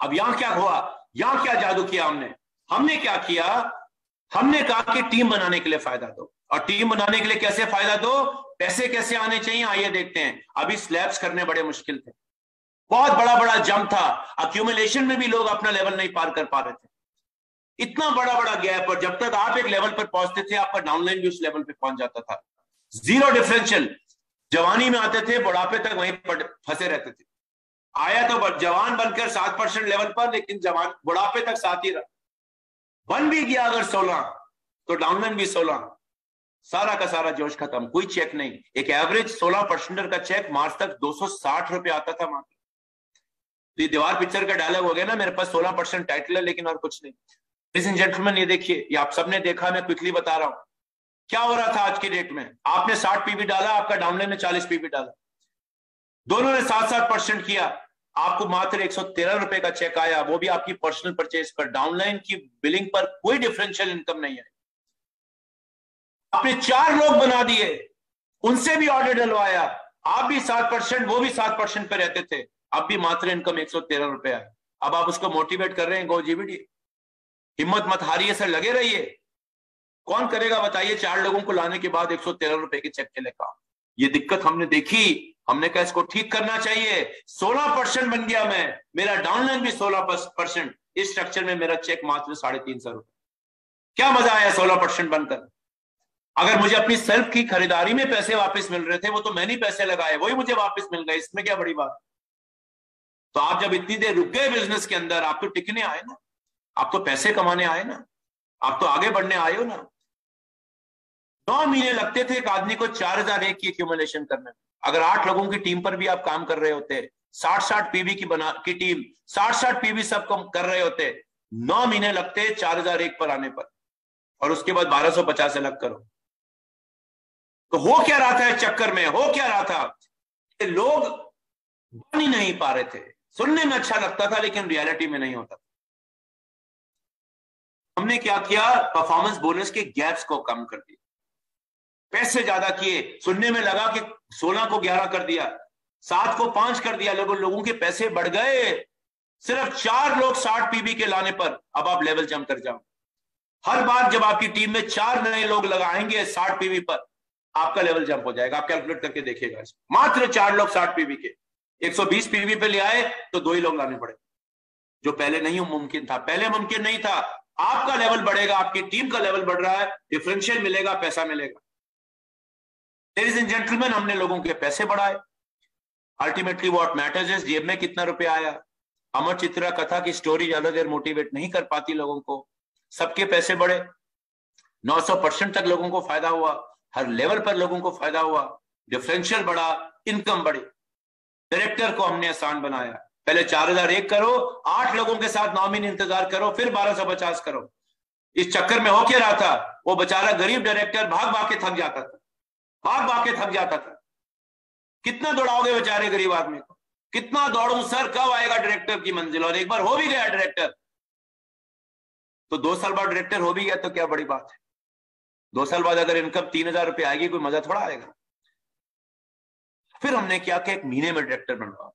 अब यहां क्या हुआ, यहां क्या जादू किया हमने क्या किया? हमने कहा कि टीम बनाने के लिए फायदा दो, और टीम बनाने के लिए कैसे फायदा दो, पैसे कैसे आने चाहिए, आइए देखते हैं। अभी स्लैब्स करने बड़े मुश्किल थे, बहुत बड़ा बड़ा जंप था, अक्यूमुलेशन में भी लोग अपना लेवल नहीं पार कर पा रहे थे, इतना बड़ा बड़ा गैप। और जब तक आप एक लेवल पर पहुंचते थे, आपका डाउनलाइन भी उस लेवल पे पहुंच जाता था। जीरो डिफरेंशियल, जवानी में आते थे, बुढ़ापे तक वहीं पर फंसे रहते थे। आया तो जवान बनकर 7% लेवल पर, लेकिन जवान बुढ़ापे तक साथ ही रहा। बन भी गया अगर 16 तो डाउनलाइन भी 16, सारा का सारा जोश खत्म, कोई चेक नहीं। एक एवरेज 16% का चेक मार्च तक 260 रुपए आता था मात्र। तो ये दीवार पिक्चर का डायलॉग हो गया ना, मेरे पास 16% टाइटल है लेकिन और कुछ नहीं। लेडीज एंड जेंटलमैन, ये देखिए, ये आप सबने देखा, मैं क्विकली बता रहा हूं क्या हो रहा था आज की डेट में। आपने 60 पीवी डाला, आपका डाउनलाइन ने 40 पीवी डाला, दोनों ने 7-7% किया, आपको मात्र 113 रुपए का चेक आया, वो भी आपकी पर्सनल परचेज पर। डाउनलाइन की बिलिंग पर कोई डिफरेंशियल इनकम नहीं है। आपने 4 लोग बना दिए, उनसे भी ऑर्डर डलवाया, आप भी 7%, वो भी 7% पे रहते थे, अब भी मात्र इनकम 113 रुपए है। अब आप उसको मोटिवेट कर रहे हैं, गो जीबीडी, हिम्मत मत हारिए सर, लगे रहिए। कौन करेगा बताइए 4 लोगों को लाने के बाद 113 रुपए के चेक के लिए काम। ये दिक्कत हमने देखी, हमने कहा इसको ठीक करना चाहिए। 16% बन गया मैं, मेरा डाउनलाइन भी 16%, इस स्ट्रक्चर में मेरा चेक मात्र 350 रुपए। क्या मजा आया 16% बनकर। अगर मुझे अपनी सेल्फ की खरीदारी में पैसे वापस मिल रहे थे, वो तो मैंने ही पैसे लगाए, वही मुझे वापस मिल गए, इसमें क्या बड़ी बात। तो आप जब इतनी देर रुक गए बिजनेस के अंदर, आप तो टिकने आए ना, आप तो पैसे कमाने आए ना, आप तो आगे बढ़ने आए हो ना। 9 महीने लगते थे एक आदमी को 4001 की एक्यूमुलेशन करने में। अगर 8 लोगों की टीम पर भी आप काम कर रहे होते, 60-60 पीवी की टीम 60-60 पीवी सब कर रहे होते, 9 महीने लगते 4001 पर आने पर, और उसके बाद 1250 अलग करो। तो हो क्या रहा था इस चक्कर में, हो क्या रहा था कि लोग बन ही नहीं पा रहे थे। सुनने में अच्छा लगता था लेकिन रियलिटी में नहीं होता। हमने क्या किया, परफॉर्मेंस बोनस के गैप्स को कम कर दिया, पैसे ज्यादा किए। सुनने में लगा कि 16 को 11 कर दिया, 7 को 5 कर दिया, लोगों के पैसे बढ़ गए। सिर्फ 4 लोग 60 पीवी के लाने पर अब आप लेवल जंप कर जाओ। हर बार जब आपकी टीम में 4 नए लोग लगाएंगे 60 पीवी पर, आपका लेवल जंप हो जाएगा। आप कैलकुलेट करके देखिएगा, मात्र 4 लोग 60 पीवी के 120 पीवी पे ले आए तो 2 ही लोग लाने पड़े, जो पहले नहीं मुमकिन था। पहले मुमकिन नहीं था। आपका लेवल बढ़ेगा, आपकी टीम का लेवल बढ़ रहा है, डिफरेंशियल मिलेगा, पैसा मिलेगा। लेडीज एंड जेंटलमैन, हमने लोगों के पैसे बढ़ाए। अल्टीमेटली व्हाट मैटर्स इज जेब में कितना रुपया आया। अमर चित्रा कथा की स्टोरी ज्यादा देर मोटिवेट नहीं कर पाती लोगों को। सबके पैसे बढ़े, 900% तक लोगों को फायदा हुआ, हर लेवल पर लोगों को फायदा हुआ, डिफरेंशियल बढ़ा, इनकम बढ़ी। डायरेक्टर को हमने आसान बनाया, पहले 4001 करो, 8 लोगों के साथ 9 महीने इंतजार करो, फिर 1250 करो। इस चक्कर में हो क्या रहा था, वो बेचारा गरीब डायरेक्टर भाग भाग के थक जाता था, भाग भाग के थक जाता था। कितना दौड़ाओगे बेचारे गरीब आदमी को, कितना दौड़ूं सर, कब आएगा डायरेक्टर की मंजिल। और एक बार हो भी गया डायरेक्टर तो 2 साल बाद डायरेक्टर हो भी गया तो क्या बड़ी बात है। 2 साल बाद अगर इनकम 3000 रुपये आएगी, कोई मजा थोड़ा आएगा। फिर हमने क्या कि 1 महीने में डायरेक्टर बनवा,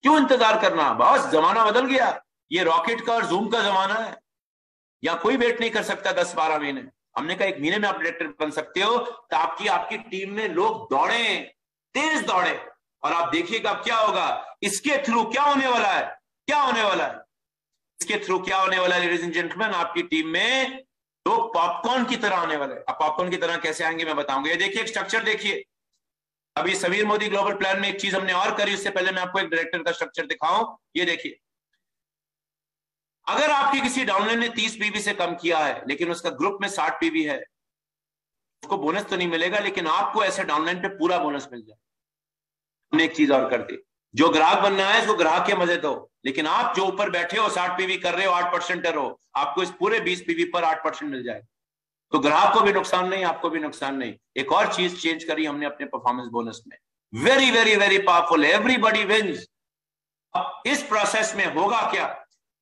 क्यों इंतजार करना, बस जमाना बदल गया। ये रॉकेट का और जूम का जमाना है, या कोई वेट नहीं कर सकता 10-12 महीने। हमने कहा 1 महीने में आप डायरेक्टर बन सकते हो, ताकि आपकी टीम में लोग दौड़े, तेज दौड़े। और आप देखिएगा क्या होगा, इसके थ्रू क्या होने वाला है, क्या होने वाला है, इसके थ्रू क्या होने वाला है लेडीज एंड जेंटलमैन, आपकी टीम में लोग पॉपकॉर्न की तरह आने वाले। अब पॉपकॉर्न की तरह कैसे आएंगे मैं बताऊंगा। ये देखिए स्ट्रक्चर देखिए, अभी समीर मोदी ग्लोबल प्लान में एक चीज हमने और करी, उससे पहले मैं आपको एक डायरेक्टर का स्ट्रक्चर दिखाऊं। ये देखिए, अगर आपकी किसी डाउनलाइन ने 30 पीवी से कम किया है लेकिन उसका ग्रुप में 60 पीवी है, उसको बोनस तो नहीं मिलेगा, लेकिन आपको ऐसे डाउनलाइन पे पूरा बोनस मिल जाए। हमने एक चीज और कर दी, जो ग्राहक बनना है उसको ग्राहक के मजे दो, लेकिन आप जो ऊपर बैठे हो 60 पीवी कर रहे हो, 8% हो, आपको इस पूरे 20 पीवी पर 8% मिल जाएगा। तो ग्राहक को भी नुकसान नहीं, आपको भी नुकसान नहीं। एक और चीज चेंज करी हमने अपने परफॉर्मेंस बोनस में, very very very powerful, everybody wins. अब इस प्रोसेस में होगा क्या,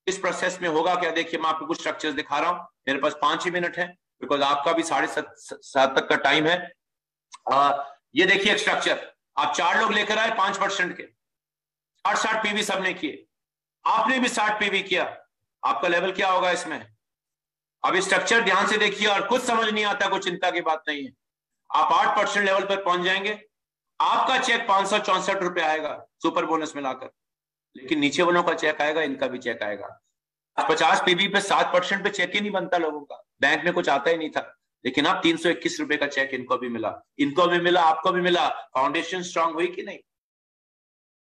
इस प्रोसेस में होगा क्या, देखिए मैं आपको कुछ स्ट्रक्चर्स दिखा रहा हूं। मेरे पास 5 ही मिनट है, बिकॉज आपका भी 7:30 तक का टाइम है। ये देखिए एक स्ट्रक्चर, आप 4 लोग लेकर आए 5% के, 60 पीवी सबने किए, आपने भी 60 पीवी किया, आपका लेवल क्या होगा इसमें। अब स्ट्रक्चर ध्यान से देखिए, और कुछ समझ नहीं आता कोई चिंता की बात नहीं है। आप 8% लेवल पर पहुंच जाएंगे, आपका चेक 564 रुपए आएगा सुपर बोनस मिलाकर, लेकिन नीचे वालों का चेक आएगा, इनका भी चेक आएगा। 50 पीवी पे 7% पे चेक ही नहीं बनता लोगों का, बैंक में कुछ आता ही नहीं था, लेकिन अब 321 रुपए का चेक इनको भी मिला, इनको भी मिला, आपको भी मिला। फाउंडेशन स्ट्रांग हुई कि नहीं।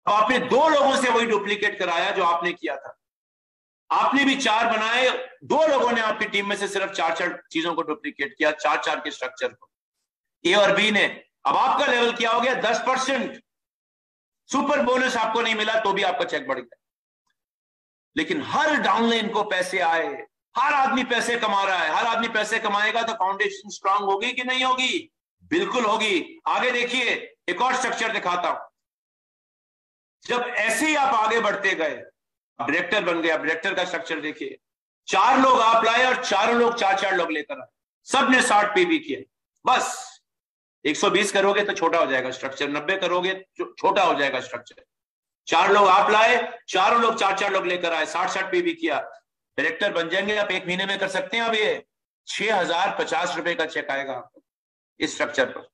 आपने 2 लोगों से वही डुप्लीकेट कराया जो आपने किया था। आपने भी 4 बनाए, 2 लोगों ने आपकी टीम में से सिर्फ 4 चीजों को डुप्लीकेट किया, 4 के स्ट्रक्चर को, ए और बी ने। अब आपका लेवल क्या हो गया? 10%। सुपर बोनस आपको नहीं मिला तो भी आपका चेक बढ़ गया। लेकिन हर डाउनलाइन को पैसे आए, हर आदमी पैसे कमा रहा है। हर आदमी पैसे कमाएगा तो फाउंडेशन स्ट्रांग होगी कि नहीं होगी? बिल्कुल होगी। आगे देखिए, एक और स्ट्रक्चर दिखाता हूं। जब ऐसे ही आप आगे बढ़ते गए, डायरेक्टर बन गए। अब डायरेक्टर का स्ट्रक्चर देखिए, 4 लोग आप लाए और 4 लोग 4 लोग लेकर आए, सबने 60 पीवी किया। बस 120 करोगे तो छोटा हो जाएगा स्ट्रक्चर, 90 करोगे छोटा हो जाएगा स्ट्रक्चर। 4 लोग आप लाए, 4 लोग 4 लोग लेकर आए, 60 पीवी किया, डायरेक्टर बन जाएंगे आप। 1 महीने में कर सकते हैं। अब ये 6050 रुपए का चेक आएगा आपको इस स्ट्रक्चर पर।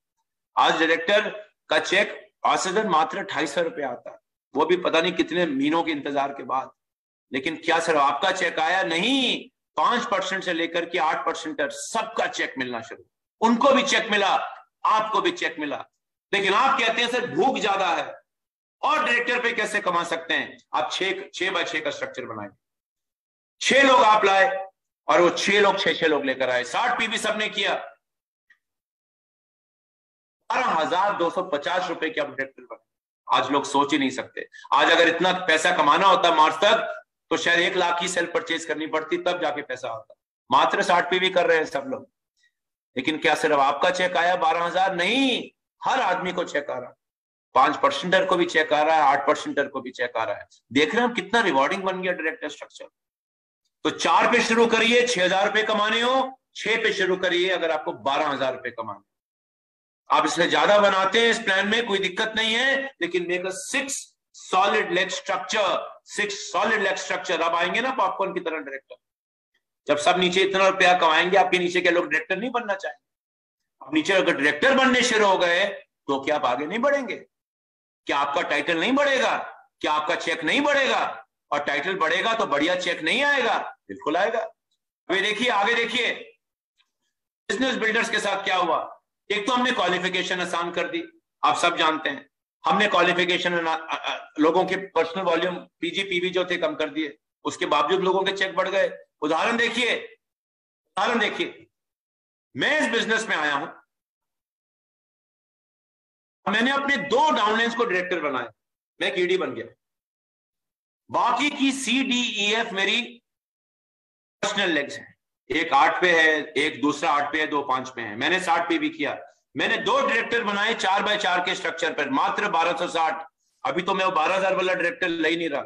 आज डायरेक्टर का चेक औसतन मात्र 250 रुपए आता है, वो भी पता नहीं कितने महीनों के इंतजार के बाद। लेकिन क्या सिर्फ आपका चेक आया? नहीं, 5% से लेकर के 8% सबका चेक मिलना शुरू। उनको भी चेक मिला, आपको भी चेक मिला। लेकिन आप कहते हैं सर भूख ज्यादा है और डायरेक्टर पे कैसे कमा सकते हैं? आप 6 बाय 6 का स्ट्रक्चर बनाए, 6 लोग आप लाए और वो 6 लोग 6 लोग लेकर आए, 60 पीवी सबने किया। 12,250 रुपए के आप डायरेक्टर बने। आज लोग सोच ही नहीं सकते। आज अगर इतना पैसा कमाना होता मार्च तक तो शायद 1 लाख की सेल परचेज करनी पड़ती, तब जाके पैसा आता। मात्र 60 पीवी कर रहे हैं सब लोग। लेकिन क्या सिर्फ आपका चेक आया 12,000? नहीं, हर आदमी को चेक आ रहा है। 5% को भी चेक आ रहा है, 8% को भी चेक आ रहा है। देख रहे हैं हम कितना रिवॉर्डिंग बन गया डायरेक्टर स्ट्रक्चर। तो 4 पे शुरू करिए 6,000 रुपए कमाने हो, 6 पे शुरू करिए अगर आपको 12,000 रुपए कमाने। आप इससे ज्यादा बनाते हैं इस प्लान में, कोई दिक्कत नहीं है, लेकिन make a 6 solid leg structure, 6 solid leg structure. अब आएंगे ना पॉपकॉर्न की तरह डायरेक्टर। जब सब नीचे इतना रुपया कमाएंगे, आपके नीचे के लोग डायरेक्टर नहीं बनना चाहेंगे। अब नीचे अगर डायरेक्टर बनने शुरू हो गए तो क्या आप आगे नहीं बढ़ेंगे? क्या आपका टाइटल नहीं बढ़ेगा? क्या आपका चेक नहीं बढ़ेगा? और टाइटल बढ़ेगा तो बढ़िया चेक नहीं आएगा? बिल्कुल आएगा। अभी देखिए, आगे देखिए बिजनेस बिल्डर्स के साथ क्या हुआ। एक तो हमने क्वालिफिकेशन आसान कर दी, आप सब जानते हैं। हमने क्वालिफिकेशन लोगों के पर्सनल वॉल्यूम पीजी पीवी जो थे कम कर दिए, उसके बावजूद लोगों के चेक बढ़ गए। उदाहरण देखिए, मैं इस बिजनेस में आया हूं, मैंने अपने 2 डाउनलाइंस को डायरेक्टर बनाया, मैं एक ईडी बन गया। बाकी की CDEF मेरी पर्सनल लेग्स हैं। एक 8 पे है, एक दूसरा 8 पे है, 2 5 पे है। मैंने 60 पे भी किया। मैंने 2 डायरेक्टर बनाए 4 बाय 4 के स्ट्रक्चर पर, मात्र 1260। अभी तो मैं वो 12,000 वाला डायरेक्टर ले ही नहीं रहा,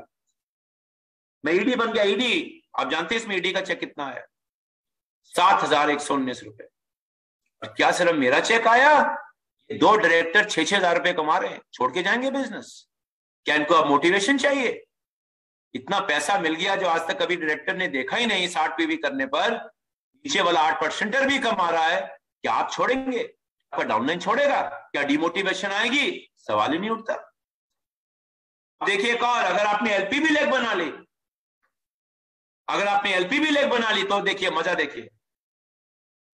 मैं ईडी बन गया। ईडी, आप जानते हैं इसमें ईडी का चेक कितना आया? 7,119 रुपए। और क्या सिर्फ मेरा चेक आया? 2 डायरेक्टर 6,000 रुपए कमा रहे हैं, छोड़ के जाएंगे बिजनेस? क्या इनको अब मोटिवेशन चाहिए? इतना पैसा मिल गया जो आज तक कभी डायरेक्टर ने देखा ही नहीं। 60 पीवी करने पर नीचे वाला 8% भी कमा रहा है। क्या आप छोड़ेंगे? आपका डाउनलाइन छोड़ेगा? क्या डिमोटिवेशन आएगी? सवाल ही नहीं उठता। देखिए एक और, अगर आपने एलपीबी लेग बना ली, तो देखिए मजा। देखिए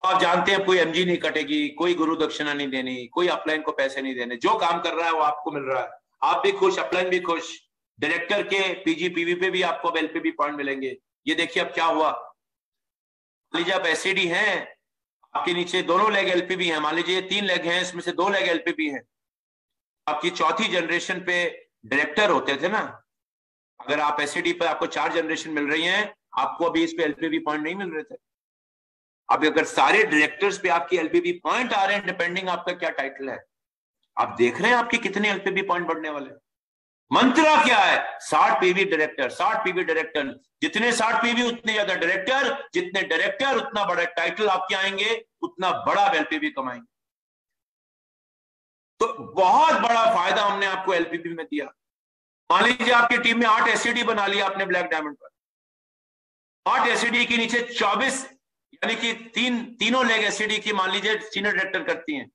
आप जानते हैं कोई एमजी नहीं कटेगी, कोई गुरु दक्षिणा नहीं देनी, कोई अपलाइन को पैसे नहीं देने। जो काम कर रहा है वो आपको मिल रहा है, आप भी खुश, अपलाइन भी खुश। डायरेक्टर के पीजी पीवी पे भी आपको एलपीबी पॉइंट मिलेंगे। ये देखिए अब क्या हुआ। मान लीजिए आप एससीडी हैं, आपके नीचे दोनों लेग एलपीबी हैं। मान लीजिए 3 लेग हैं, इसमें से 2 लेग एलपीबी हैं। आपकी चौथी जनरेशन पे डायरेक्टर होते थे ना, अगर आप एससीडी पे आपको 4 जनरेशन मिल रही हैं, आपको अभी इस पे एलपीबी पॉइंट नहीं मिल रहे थे। अब अगर सारे डायरेक्टर्स पे आपकी एलपीबी पॉइंट आ रहे हैं, डिपेंडिंग आपका क्या टाइटल है, आप देख रहे हैं आपके कितने एलपीबी पॉइंट बढ़ने वाले हैं। मंत्रा क्या है? 60 पीवी डायरेक्टर, 60 पीवी डायरेक्टर। जितने 60 पीवी उतने ज्यादा डायरेक्टर, जितने डायरेक्टर उतना बड़ा टाइटल आपके आएंगे, उतना बड़ा एलपीबी कमाएंगे। तो बहुत बड़ा फायदा हमने आपको एलपीबी में दिया। मान लीजिए आपकी टीम में 8 एससीडी बना लिया आपने ब्लैक डायमंड पर। 8 एससीडी के नीचे 24, यानी कि तीनों लेग एससीडी की मान लीजिए सीनियर डायरेक्टर करती हैं,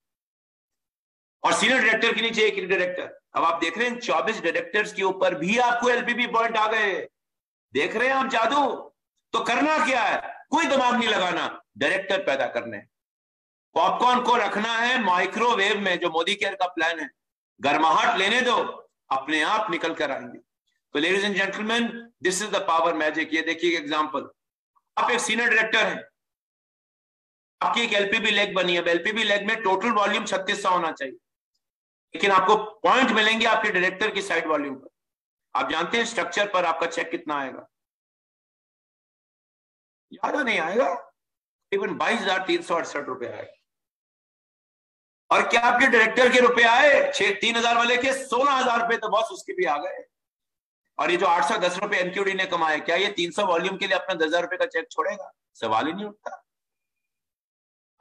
और सीनियर डायरेक्टर के नीचे एक डायरेक्टर। अब आप देख रहे हैं 24 डायरेक्टर्स के ऊपर भी आपको एलपीबी पॉइंट आ गए। देख रहे हैं आप जादू। तो करना क्या है? कोई दिमाग नहीं लगाना, डायरेक्टर पैदा करने। पॉपकॉर्न को रखना है माइक्रोवेव में, जो मोदी केयर का प्लान है। गर्माहट लेने दो, अपने आप निकल कर आएंगे। तो ladies and gentleman, this is the power magic. ये देखिए एग्जांपल, आप एक सीनियर डायरेक्टर हैं, आपकी एक एलपीबी लेग बनी है। एलपीबी लेग में टोटल वॉल्यूम 3600 होना चाहिए, लेकिन आपको पॉइंट मिलेंगे आपके डायरेक्टर की साइड वॉल्यूम पर। आप जानते हैं स्ट्रक्चर पर आपका चेक कितना आएगा? ज्यादा नहीं आएगा, तकरीबन 22,368 रुपए आएगा। और क्या आपके डायरेक्टर के रुपए आए 3,000 वाले के 16,000 रुपए तो बॉस उसके भी आ गए। और ये जो 810 रुपए एनक्यूडी ने कमाए, क्या ये 300 वॉल्यूम के लिए अपना 10,000 रुपए का चेक छोड़ेगा? सवाल ही नहीं उठता।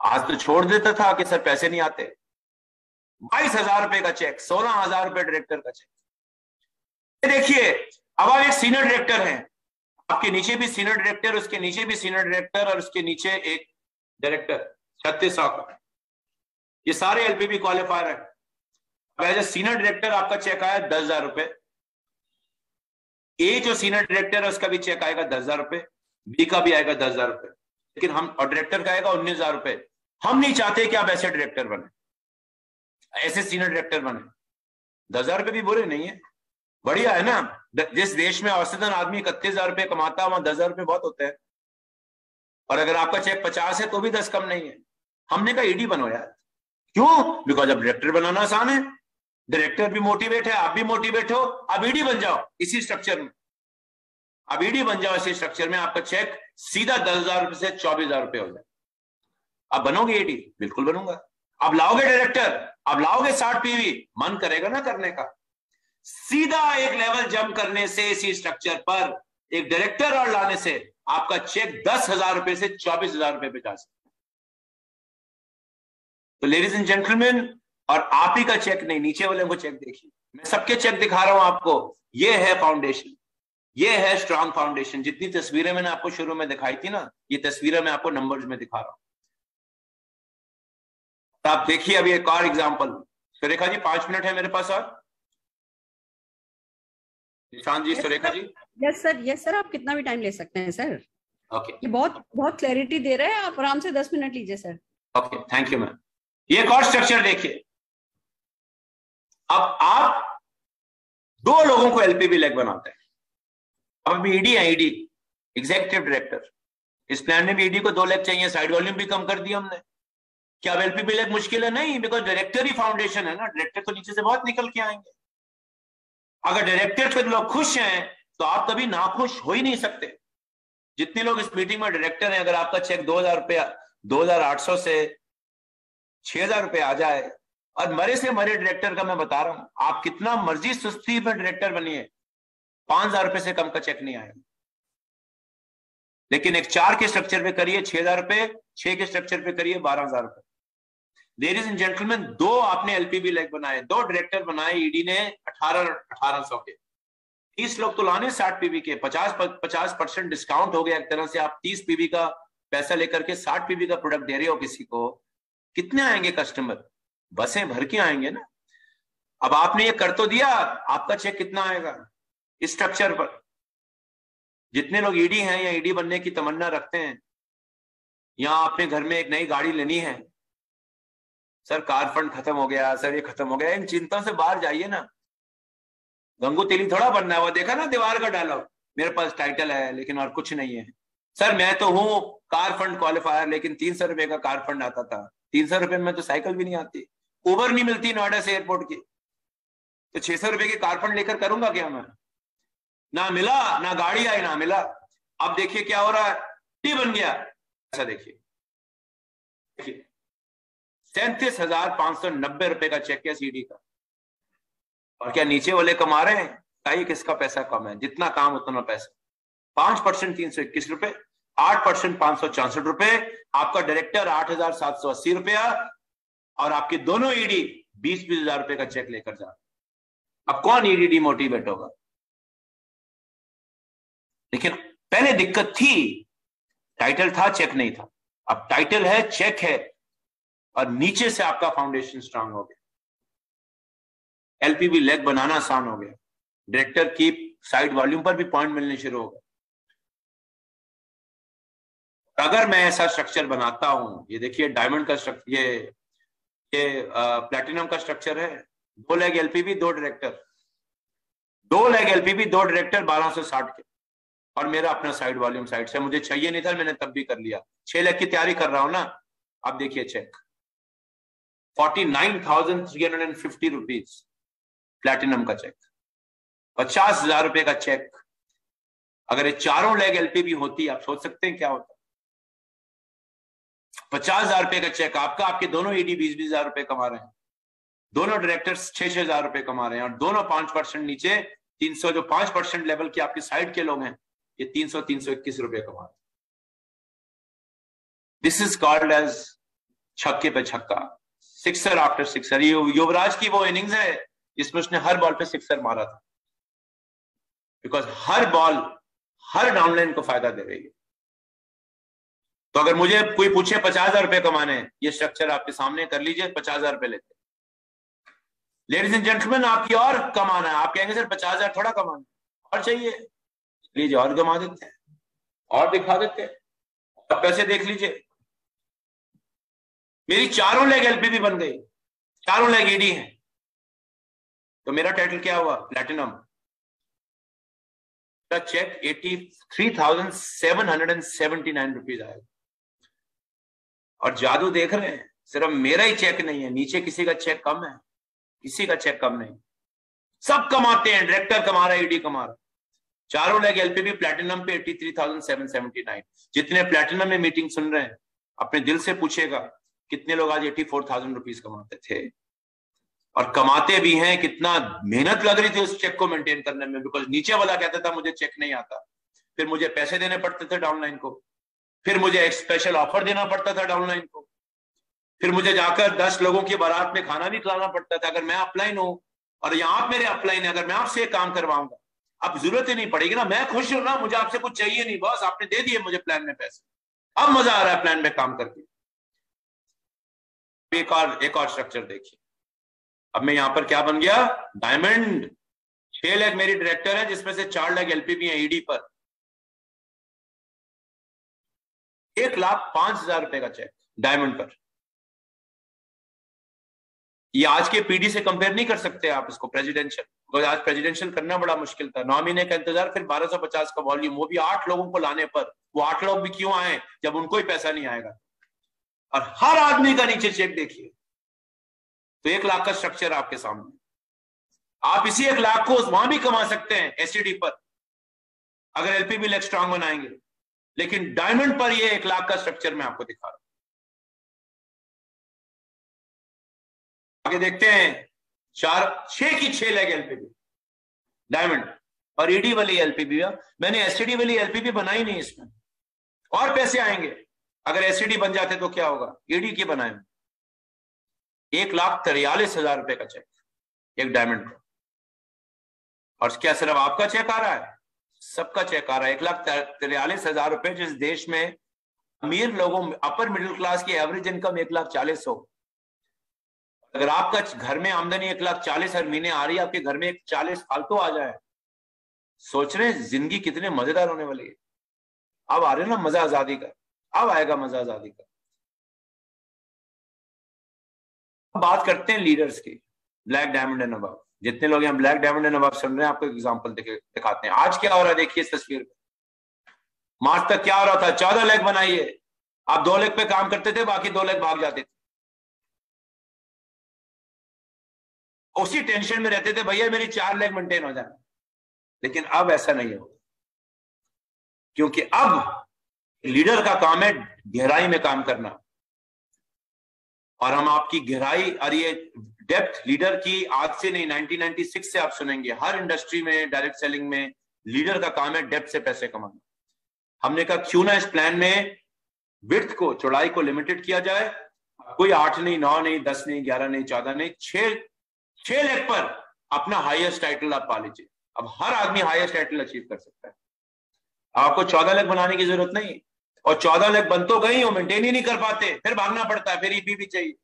आज तो छोड़ देता था कि सर पैसे नहीं आते। 22,000 रुपए का चेक, 16,000 रुपए डायरेक्टर का चेक। देखिए, अब आप एक सीनियर डायरेक्टर हैं, आपके नीचे भी सीनियर डायरेक्टर, उसके नीचे भी सीनियर डायरेक्टर और उसके नीचे एक डायरेक्टर, 3600 का। ये सारे एलपीबी क्वालिफायर है। एज ए सीनियर डायरेक्टर आपका चेक आया 10,000 रुपए। ए जो सीनियर डायरेक्टर है उसका भी चेक आएगा 10,000 रुपए, बी का भी आएगा 10,000 रुपए, लेकिन हम और डायरेक्टर का आएगा 19,000 रुपए। हम नहीं चाहते कि आप ऐसे डायरेक्टर बने, ऐसे सीनियर डायरेक्टर बने। 10,000 रुपए भी बुरे नहीं है, बढ़िया है ना। जिस देश में औसतन आदमी 31,000 रुपए कमाता है वहां 10,000 रुपए बहुत होते हैं। और अगर आपका चेक 50 है तो भी 10 कम नहीं है। हमने कहा ईडी बनो यार। क्यों? बिकॉज अब डायरेक्टर बनाना आसान है, डायरेक्टर भी मोटिवेट है, आप भी मोटिवेट हो, आप ईडी बन जाओ इसी स्ट्रक्चर में। अब ईडी बन जाओ इसी स्ट्रक्चर में, आपका चेक सीधा 10,000 रुपए से 24,000 रुपए हो जाए। आप बनोगे ईडी? बिल्कुल बनूंगा। आप लाओगे डायरेक्टर, आप लाओगे 60 पीवी, मन करेगा ना करने का। सीधा एक लेवल जंप करने से इसी स्ट्रक्चर पर एक डायरेक्टर और लाने से आपका चेक 10,000 रुपए से 24,000 रुपए पे जा सकता है। तो लेडीज एंड जेंटलमैन, और आप ही का चेक नहीं, नीचे वाले को चेक देखिए। मैं सबके चेक दिखा रहा हूं आपको। ये है फाउंडेशन, ये है स्ट्रांग फाउंडेशन। जितनी तस्वीरें मैंने आपको शुरू में दिखाई थी ना, ये तस्वीरें मैं आपको नंबर्स में दिखा रहा हूं। तो आप देखिए अभी एक और एग्जांपल। सुरेखा जी 5 मिनट है मेरे पास और। निशांत जी, सुरेखा जी। यस सर, आप कितना भी टाइम ले सकते हैं सर। ओके, ये बहुत क्लैरिटी दे रहे हैं, आप आराम से 10 मिनट लीजिए sir. Okay, thank you ma'am. ये एक और स्ट्रक्चर देखिए। अब आप 2 लोगों को एलपीबी लेग बनाते हैं। अब ईडी है, ईडी एग्जीक्यूटिव डायरेक्टर। इस प्लान में भी ईडी को 2 लेग चाहिए, साइड वॉल्यूम भी कम कर दिया हमने। क्या अब एलपीबी लेग मुश्किल है? नहीं, बिकॉज डायरेक्टर ही फाउंडेशन है ना। डायरेक्टर तो नीचे से बहुत निकल के आएंगे। अगर डायरेक्टर पे लोग खुश हैं तो आप कभी नाखुश हो ही नहीं सकते। जितने लोग इस मीटिंग में डायरेक्टर हैं, अगर आपका चेक 2,000 रुपया 2,800 से 6,000 रुपए आ जाए, और मरे से मरे डायरेक्टर का मैं बता रहा हूं, आप कितना मर्जी सुस्ती में डायरेक्टर बनिए, 5,000 रुपए से कम का चेक नहीं आएगा। लेकिन एक 4 के स्ट्रक्चर पे करिए 6,000 रुपए, 6 के स्ट्रक्चर पे करिए 12,000 रुपए। लेडीज एंड जेंटलमैन, 2 आपने एलपीबी लेग बनाए, 2 डायरेक्टर बनाए, ईडी ने 1800 के। 30 लोग तो लाने 60 पीवी के, 50% डिस्काउंट हो गया एक तरह से। आप 30 पीवी का पैसा लेकर के 60 पीवी का प्रोडक्ट दे रहे हो किसी को, कितने आएंगे कस्टमर? बसें भर के आएंगे ना। अब आपने ये कर तो दिया, आपका चेक कितना आएगा इस स्ट्रक्चर पर? जितने लोग ईडी हैं या ईडी बनने की तमन्ना रखते हैं, या अपने घर में एक नई गाड़ी लेनी है, सर कार फंड खत्म हो गया, सर ये खत्म हो गया, इन चिंताओं से बाहर जाइए ना। गंगू तेली थोड़ा बनना है। वो देखा ना दीवार का डायलॉग, मेरे पास टाइटल है लेकिन और कुछ नहीं है। सर मैं तो हूं कार फंड क्वालिफायर, लेकिन 300 रुपए का कार फंड आता था। 300 रुपए में तो साइकिल भी नहीं आती, उबर नहीं मिलती नोएडा से एयरपोर्ट की, तो 600 रुपए की कार फंड लेकर करूंगा क्या मैं? ना मिला, ना गाड़ी आई, ना मिला। अब देखिए क्या हो रहा है, टी बन गया। ऐसा देखिए 37,590 रुपए का चेक है सीडी का। और क्या नीचे वाले कमा रहे हैं? चाहिए किसका पैसा कम है, जितना काम उतना पैसा। 5% 321 रुपए, 8% 564 रुपए, आपका डायरेक्टर 8,780 रुपया, और आपके दोनों ईडी 20,000 रुपए का चेक लेकर जा। अब कौन ईडी डिमोटिवेट होगा? लेकिन पहले दिक्कत थी, टाइटल था चेक नहीं था। अब टाइटल है, चेक है, और नीचे से आपका फाउंडेशन स्ट्रांग हो गया। एलपीबी लेग बनाना आसान हो गया, डायरेक्टर की साइड वॉल्यूम पर भी पॉइंट मिलने शुरू हो गए। अगर मैं ऐसा स्ट्रक्चर बनाता हूं, ये देखिए डायमंड का स्ट्रक्चर, ये प्लैटिनम का स्ट्रक्चर है, 2 लेग एलपीबी 2 डायरेक्टर, 2 लाख एलपीबी, 2 डायरेक्टर 1260 के, और मेरा अपना साइड वॉल्यूम साइड से मुझे चाहिए नहीं था, मैंने तब भी कर लिया। 6 लाख की तैयारी कर रहा हूं ना। अब देखिए चेक 49,350 रुपीज प्लैटिनम का चेक, 50,000 रुपए का चेक। अगर ये 4 लाख एलपीबी होती, आप सोच सकते हैं क्या होता। 50,000 रुपए का चेक आपका, आपके दोनों ईडी 20-20 हजार रुपए कमा रहे हैं, दोनों डायरेक्टर्स 6-6 हजार रुपए कमा रहे हैं, और दोनों 5% नीचे 300, जो 5% लेवल के आपके साइड के लोग हैं, ये 300-321 रुपए कमा रहे हैं। दिस इज कॉल्ड एज छक्के पे छक्का, सिक्सर आफ्टर सिक्सर। युवराज की वो इनिंग्स है जिसमें उसने हर बॉल पे सिक्सर मारा था, because her ball her downline को फायदा दे रही है। तो अगर मुझे कोई पूछे 50,000 रुपए कमाने हैं, ये स्ट्रक्चर आपके सामने कर लीजिए, 50,000 रुपए लेते। लेडीज एंड जेंटलमैन, आपकी और कमाना है, आप कहेंगे सर 50,000 थोड़ा कमाना और चाहिए, लीजिए और कमा देते हैं और दिखा देते हैं, और पैसे देख लीजिए। मेरी 4 लाख एलपीबी बन गई, 4 लाख ईडी है, तो मेरा टाइटल क्या हुआ? प्लैटिनम। चेक 83,779 रुपीज आएगा। और जादू देख रहे हैं, सिर्फ मेरा ही चेक नहीं है, नीचे किसी का चेक कम है, किसी का चेक कम नहीं, सब कमाते हैं। डायरेक्टर कमा रहा है, ईडी कमा रहा है। 4 लाख एलपीबी प्लैटिनम पे 83,779। जितने प्लैटिनम में मीटिंग सुन रहे हैं, अपने दिल से पूछेगा कितने लोग आज 84,000 रुपीज कमाते थे, और कमाते भी हैं। कितना मेहनत लग रही थी उस चेक को मेंटेन करने में, बिकॉज नीचे वाला कहता था मुझे चेक नहीं आता, फिर मुझे पैसे देने पड़ते थे डाउनलाइन को, फिर मुझे एक स्पेशल ऑफर देना पड़ता था डाउनलाइन को, फिर मुझे जाकर 10 लोगों की बारात में खाना भी खिलाना पड़ता था। अगर मैं अपलाइन हूं और यहाँ आप मेरे अपलाइन है, अगर मैं आपसे काम करवाऊंगा, अब जरूरत ही नहीं पड़ेगी ना, मैं खुश हूं ना, मुझे आपसे कुछ चाहिए नहीं, बस आपने दे दिए मुझे प्लान में पैसे, अब मजा आ रहा है प्लान में काम करके। एक और स्ट्रक्चर देखिए, अब मैं यहां पर क्या बन गया? डायमंड। 6 लाख मेरी डायरेक्टर है, जिसमें से 4 लाख एलपीबी है ईडी पर। 1,05,000 रुपए का चेक डायमंड पर। ये आज के पीडी से कंपेयर नहीं कर सकते आप इसको प्रेसिडेंशियल, क्योंकि आज प्रेसिडेंशियल करना बड़ा मुश्किल था। 9 महीने का इंतजार, फिर 1250 का वॉल्यूम, वो भी 8 लोगों को लाने पर। वो 8 लोग भी क्यों आए जब उनको ही पैसा नहीं आएगा? और हर आदमी का नीचे चेक देखिए, तो 1 लाख का स्ट्रक्चर आपके सामने। आप इसी 1 लाख को वहां भी कमा सकते हैं एसटीडी पर, अगर एलपीबी लेग स्ट्रांग बनाएंगे, लेकिन डायमंड पर ये 1 लाख का स्ट्रक्चर मैं आपको दिखा रहा हूं। आगे देखते हैं, 6 की 6 लाख एलपीबी डायमंड, और ईडी वाली एलपीबी। मैंने एसटीडी वाली एलपीबी बनाई नहीं, इसमें और पैसे आएंगे। अगर एसटीडी बन जाते तो क्या होगा? ईडी की बनाए 1,43,000 रुपए का चेक एक डायमंड का। और क्या सिर्फ आपका चेक आ रहा है? सबका चेक आ रहा है। 1,43,000 रुपए, जिस देश में अमीर लोगों, अपर मिडिल क्लास की एवरेज इनकम 1,40,000 हो। अगर आपका घर में आमदनी 1,40,000 हर महीने आ रही है, आपके घर में 1,40,000 फालतू आ जाए, सोच रहे हैं जिंदगी कितने मजेदार होने वाली है। अब आ रहे ना मजा आजादी का, अब आएगा मजा आजादी का। बात करते हैं लीडर्स की, ब्लैक डायमंड एंड अबव। जितने लोग यहाँ ब्लैक डायमंड एंड अबव सुन रहे हैं, आपको एग्जांपल दिखाते हैं। आज क्या हो रहा है देखिए इस तस्वीर में। मार्च तक क्या हो रहा था? 14 लाख बनाइए, आप 2 लाख पे काम करते थे, बाकी 2 लाख भाग जाते थे। उसी टेंशन में रहते थे, भैया मेरी 4 लाख मेंटेन हो जाए। लेकिन अब ऐसा नहीं होगा, क्योंकि अब लीडर का काम है गहराई में काम करना। और हम आपकी गहराई और ये डेप्थ लीडर की आज से नहीं, 1996 से आप सुनेंगे। हर इंडस्ट्री में, डायरेक्ट सेलिंग में लीडर का काम है डेप्थ से पैसे कमाना। हमने कहा क्यों ना इस प्लान में विड्थ को, चौड़ाई को लिमिटेड किया जाए। कोई 8 नहीं, 9 नहीं, 10 नहीं, 11 नहीं, 14 नहीं, 6 लाख पर अपना हाईएस्ट टाइटल आप पा लीजिए। अब हर आदमी हाईएस्ट टाइटल अचीव कर सकता है। आपको 14 लाख बनाने की जरूरत नहीं, और 14 लाख बन तो गई हो, मेंटेन ही नहीं कर पाते, फिर भागना पड़ता है, फिर ईपी भी चाहिए।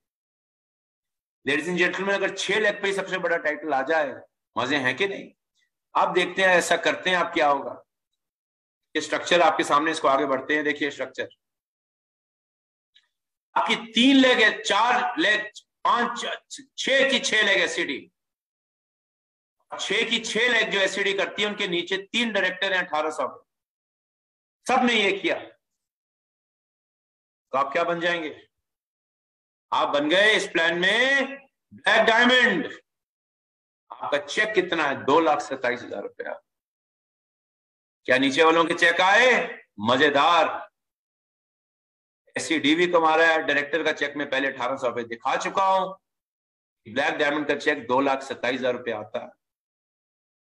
लेडीज एंड जेंटलमैन, अगर 6 लाख पे सबसे बड़ा टाइटल आ जाए, मजे हैं कि नहीं? आप देखते हैं, ऐसा करते हैं, आप क्या होगा। ये स्ट्रक्चर आपके सामने, इसको आगे बढ़ते हैं। देखिए स्ट्रक्चर आपकी 3 लाख है, 4 लाख, 5, 6 की 6 लाख एससीडी, 6 की 6 लेग जो एससीडी करती है, उनके नीचे 3 डायरेक्टर हैं 1800 पे, सब ने ये किया, तो आप क्या बन जाएंगे? आप बन गए इस प्लान में ब्लैक डायमंड। आपका चेक कितना है? 2,27,000 रुपया। क्या नीचे वालों के चेक आए? मजेदार। एससीडीवी कमा रहा है, डायरेक्टर का चेक में पहले 1800 रुपए दिखा चुका हूं। ब्लैक डायमंड का चेक 2,27,000 रुपये आता है।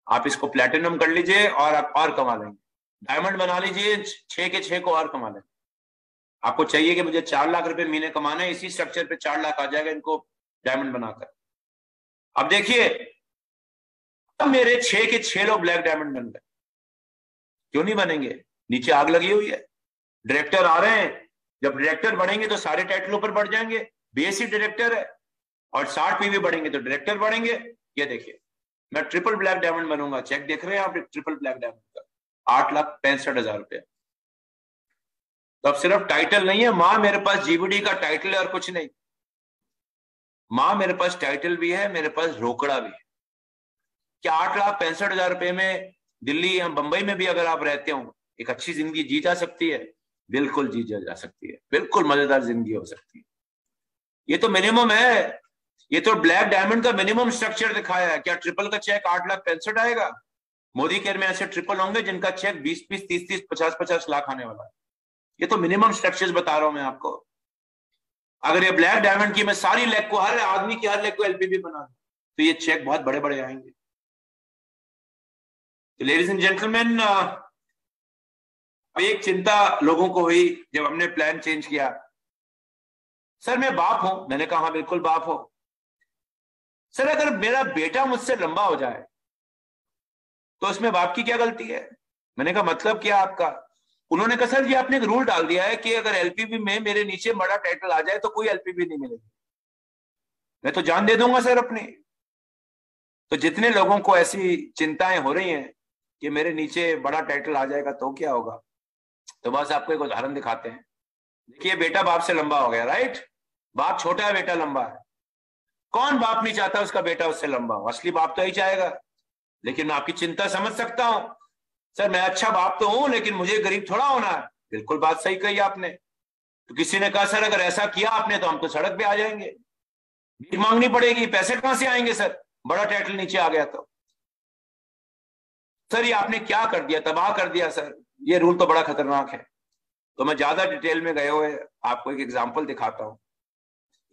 आप इसको प्लेटिनम कर लीजिए और कमा लेंगे। डायमंड बना लीजिए, 6 के 6 को और कमा लेंगे। आपको चाहिए कि मुझे 4 लाख रुपए महीने कमाना है, इसी स्ट्रक्चर पे 4 लाख आ जाएगा इनको डायमंड बनाकर। अब देखिए, अब मेरे 6 के 6 लोग ब्लैक डायमंड बन गए। क्यों नहीं बनेंगे? नीचे आग लगी हुई है, डायरेक्टर आ रहे हैं। जब डायरेक्टर बढ़ेंगे तो सारे टाइटल ऊपर बढ़ जाएंगे। बेसिक डायरेक्टर है और 60 पीवी बढ़ेंगे तो डायरेक्टर बढ़ेंगे। ये देखिए, मैं ट्रिपल ब्लैक डायमंड बनूंगा। चेक देख रहे हैं आप, ट्रिपल ब्लैक डायमंड का 8,65,000 रुपया। तो अब सिर्फ टाइटल नहीं है, मां मेरे पास जीबीडी का टाइटल है और कुछ नहीं। मां मेरे पास टाइटल भी है, मेरे पास रोकड़ा भी है। क्या 8,65,000 रुपए में दिल्ली या बंबई में भी अगर आप रहते हो एक अच्छी जिंदगी जी जा सकती है? बिल्कुल जी जा सकती है, बिल्कुल मजेदार जिंदगी हो सकती है। ये तो मिनिमम है, ये तो ब्लैक डायमंड का मिनिमम स्ट्रक्चर दिखाया है। क्या ट्रिपल का चेक 8,65,000 आएगा? मोदी केयर में ऐसे ट्रिपल होंगे जिनका चेक 20-20, 30-30, 50-50 लाख आने वाला है। ये तो मिनिमम स्ट्रक्चर्स बता रहा हूं मैं आपको। अगर ये ब्लैक डायमंड की मैं सारी लेग को, हर आदमी की हर लेग को एलपीबी बना दूं तो ये चेक बहुत बड़े बड़े आएंगे। तो लेडीज एंड जेंटलमैन, एक चिंता लोगों को हुई जब हमने प्लान चेंज किया। सर मैं बाप हूं। मैंने कहा हाँ बिल्कुल बाप हो। सर अगर मेरा बेटा मुझसे लंबा हो जाए तो उसमें बाप की क्या गलती है? मैंने कहा मतलब क्या आपका? उन्होंने कहा सर जी आपने एक रूल डाल दिया है कि अगर एलपीबी में मेरे नीचे बड़ा टाइटल आ जाए तो कोई एलपीबी नहीं मिलेगी। मैं तो जान दे दूंगा सर अपनी। तो जितने लोगों को ऐसी चिंताएं हो रही हैं कि मेरे नीचे बड़ा टाइटल आ जाएगा तो क्या होगा, तो बस आपको एक उदाहरण दिखाते हैं। देखिए, बेटा बाप से लंबा हो गया, राइट? बाप छोटा है, बेटा लंबा है। कौन बाप नहीं चाहता उसका बेटा उससे लंबा हो? असली बाप तो ही चाहेगा। लेकिन मैं आपकी चिंता समझ सकता हूं। सर मैं अच्छा बाप तो हूं लेकिन मुझे गरीब थोड़ा होना है। बिल्कुल बात सही कही आपने। तो किसी ने कहा सर अगर ऐसा किया आपने तो हम तो सड़क पे आ जाएंगे, भीख मांगनी पड़ेगी, पैसे कहां से आएंगे सर बड़ा टाइटल नीचे आ गया तो? सर ये आपने क्या कर दिया, तबाह कर दिया सर। ये रूल तो बड़ा खतरनाक है। तो मैं ज्यादा डिटेल में गए हुए आपको एक एग्जांपल दिखाता हूं।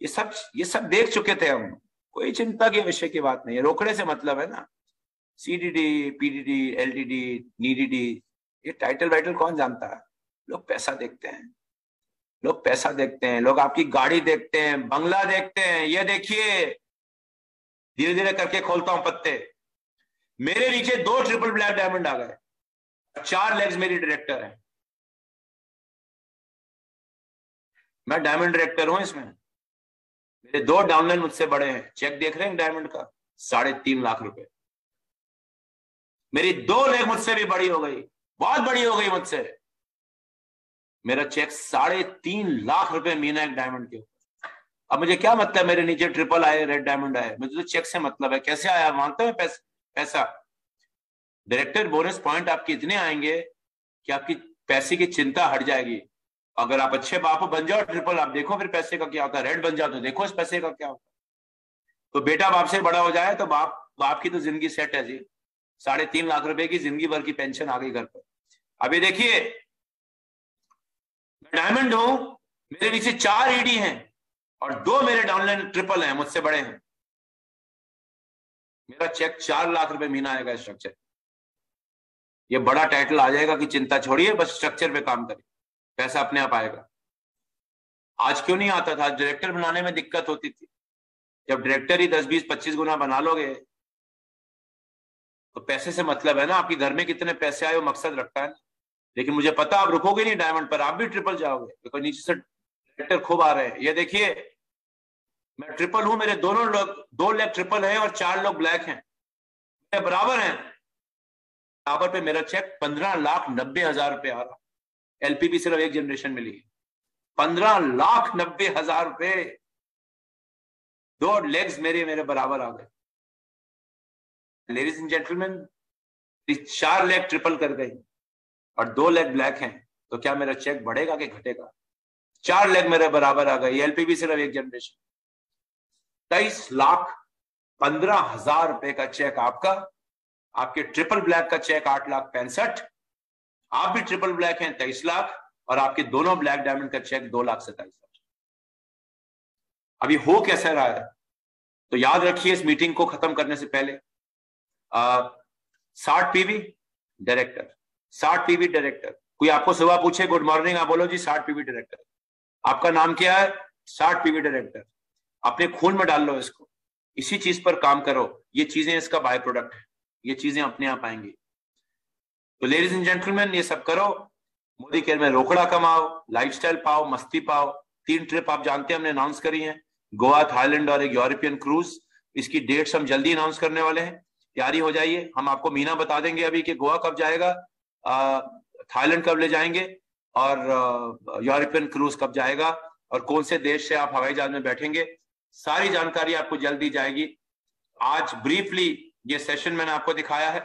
ये सब देख चुके थे हम। कोई चिंता के विषय की बात नहीं है। रोकड़े से मतलब है ना, सीडीडी, पीडीडी, एलडीडी, नीडीडी, ये टाइटल वाइटल कौन जानता है? लोग पैसा देखते हैं, लोग पैसा देखते हैं, लोग आपकी गाड़ी देखते हैं, बंगला देखते हैं। ये देखिए, धीरे धीरे करके खोलता हूं पत्ते। मेरे नीचे 2 ट्रिपल ब्लैक डायमंड आ गए, 4 लेग्स मेरी डायरेक्टर है। मैं डायमंड डायरेक्टर हूं इसमें। मेरे 2 डाउनलाइन मुझसे बड़े हैं। चेक देख रहे हैं डायमंड का 3.5 लाख रुपए। मेरी 2 लेग मुझसे भी बड़ी हो गई, बहुत बड़ी हो गई मुझसे। मेरा चेक 3.5 लाख रुपए महीना एक डायमंड के ऊपर। अब मुझे क्या मतलब मेरे नीचे ट्रिपल आए, रेड डायमंड आए? मुझे तो चेक से मतलब है। कैसे आया मानते हैं पैसा? डायरेक्टर बोनस पॉइंट आपके इतने आएंगे कि आपकी पैसे की चिंता हट जाएगी। अगर आप अच्छे बाप बन जाओ ट्रिपल, आप देखो फिर पैसे का क्या होता है। रेड बन जाओ तो देखो इस पैसे का क्या होता है। तो बेटा बाप से बड़ा हो जाए तो बाप की तो जिंदगी सेट है जी। 3.5 लाख रुपए की जिंदगी भर की पेंशन आ गई घर पर। अभी देखिए, मैं डायमंड हूं, मेरे नीचे 4 ईडी हैं और 2 मेरे डाउनलाइन ट्रिपल हैं, मुझसे बड़े हैं। मेरा चेक 4 लाख रुपए महीना आएगा स्ट्रक्चर। ये बड़ा टाइटल आ जाएगा कि चिंता छोड़िए, बस स्ट्रक्चर पे काम करिए, पैसा अपने आप आएगा। आज क्यों नहीं आता था? डायरेक्टर बनाने में दिक्कत होती थी। जब डायरेक्टर ही 10, 20, 25 गुना बना लोगे तो पैसे से मतलब है ना, आपके घर में कितने पैसे आए वो मकसद रखता है। लेकिन मुझे पता आप रुकोगे नहीं डायमंड पर, आप भी ट्रिपल जाओगे क्योंकि नीचे से डायरेक्टर खूब आ रहे हैं। ये देखिए, मैं ट्रिपल हूं, मेरे दोनों लोग 2 लेग ट्रिपल हैं और 4 लोग ब्लैक हैं, बराबर हैं। बराबर पे मेरा चेक 15,90,000 रुपए आ रहा। एलपीबी सिर्फ एक जनरेशन मिली है, 15,90,000 रुपए। 2 लेग्स मेरे बराबर आ गए। Ladies and gentleman 4 leg triple कर गई और 2 लेग ब्लैक हैं, तो क्या मेरा चेक बढ़ेगा कि घटेगा? 4 लेग मेरे बराबर आ गई। एलपीबी सिर्फ एक जनरेशन, 23,15,000 रुपए का चेक आपका, आपके ट्रिपल ब्लैक का चेक 8,65,000, आप भी ट्रिपल ब्लैक हैं 23 लाख, और आपके दोनों ब्लैक डायमंड का चेक 2,27,000। अभी हो कैसा रहा है? तो याद रखिए इस मीटिंग को खत्म करने से पहले 60 पीवी डायरेक्टर, 60 पीवी डायरेक्टर। कोई आपको सुबह पूछे गुड मॉर्निंग, आप बोलो जी 60 पीवी डायरेक्टर। आपका नाम क्या है? 60 पीवी डायरेक्टर। अपने खून में डाल लो इसको, इसी चीज पर काम करो। ये चीजें इसका बाय प्रोडक्ट है, ये चीजें अपने आप आएंगी। तो लेडीज एंड जेंटलमैन, ये सब करो, मोदी केयर में रोकड़ा कमाओ, लाइफस्टाइल पाओ, मस्ती पाओ। 3 ट्रिप आप जानते हैं हमने अनाउंस करी है, गोवा, थाईलैंड और एक यूरोपियन क्रूज। इसकी डेट्स हम जल्दी अनाउंस करने वाले हैं, तैयारी हो जाइए। हम आपको महीना बता देंगे अभी कि गोवा कब जाएगा, थाईलैंड कब ले जाएंगे और यूरोपियन क्रूज कब जाएगा और कौन से देश से आप हवाई जहाज में बैठेंगे। सारी जानकारी आपको जल्द दी जाएगी। आज ब्रीफली ये सेशन मैंने आपको दिखाया है।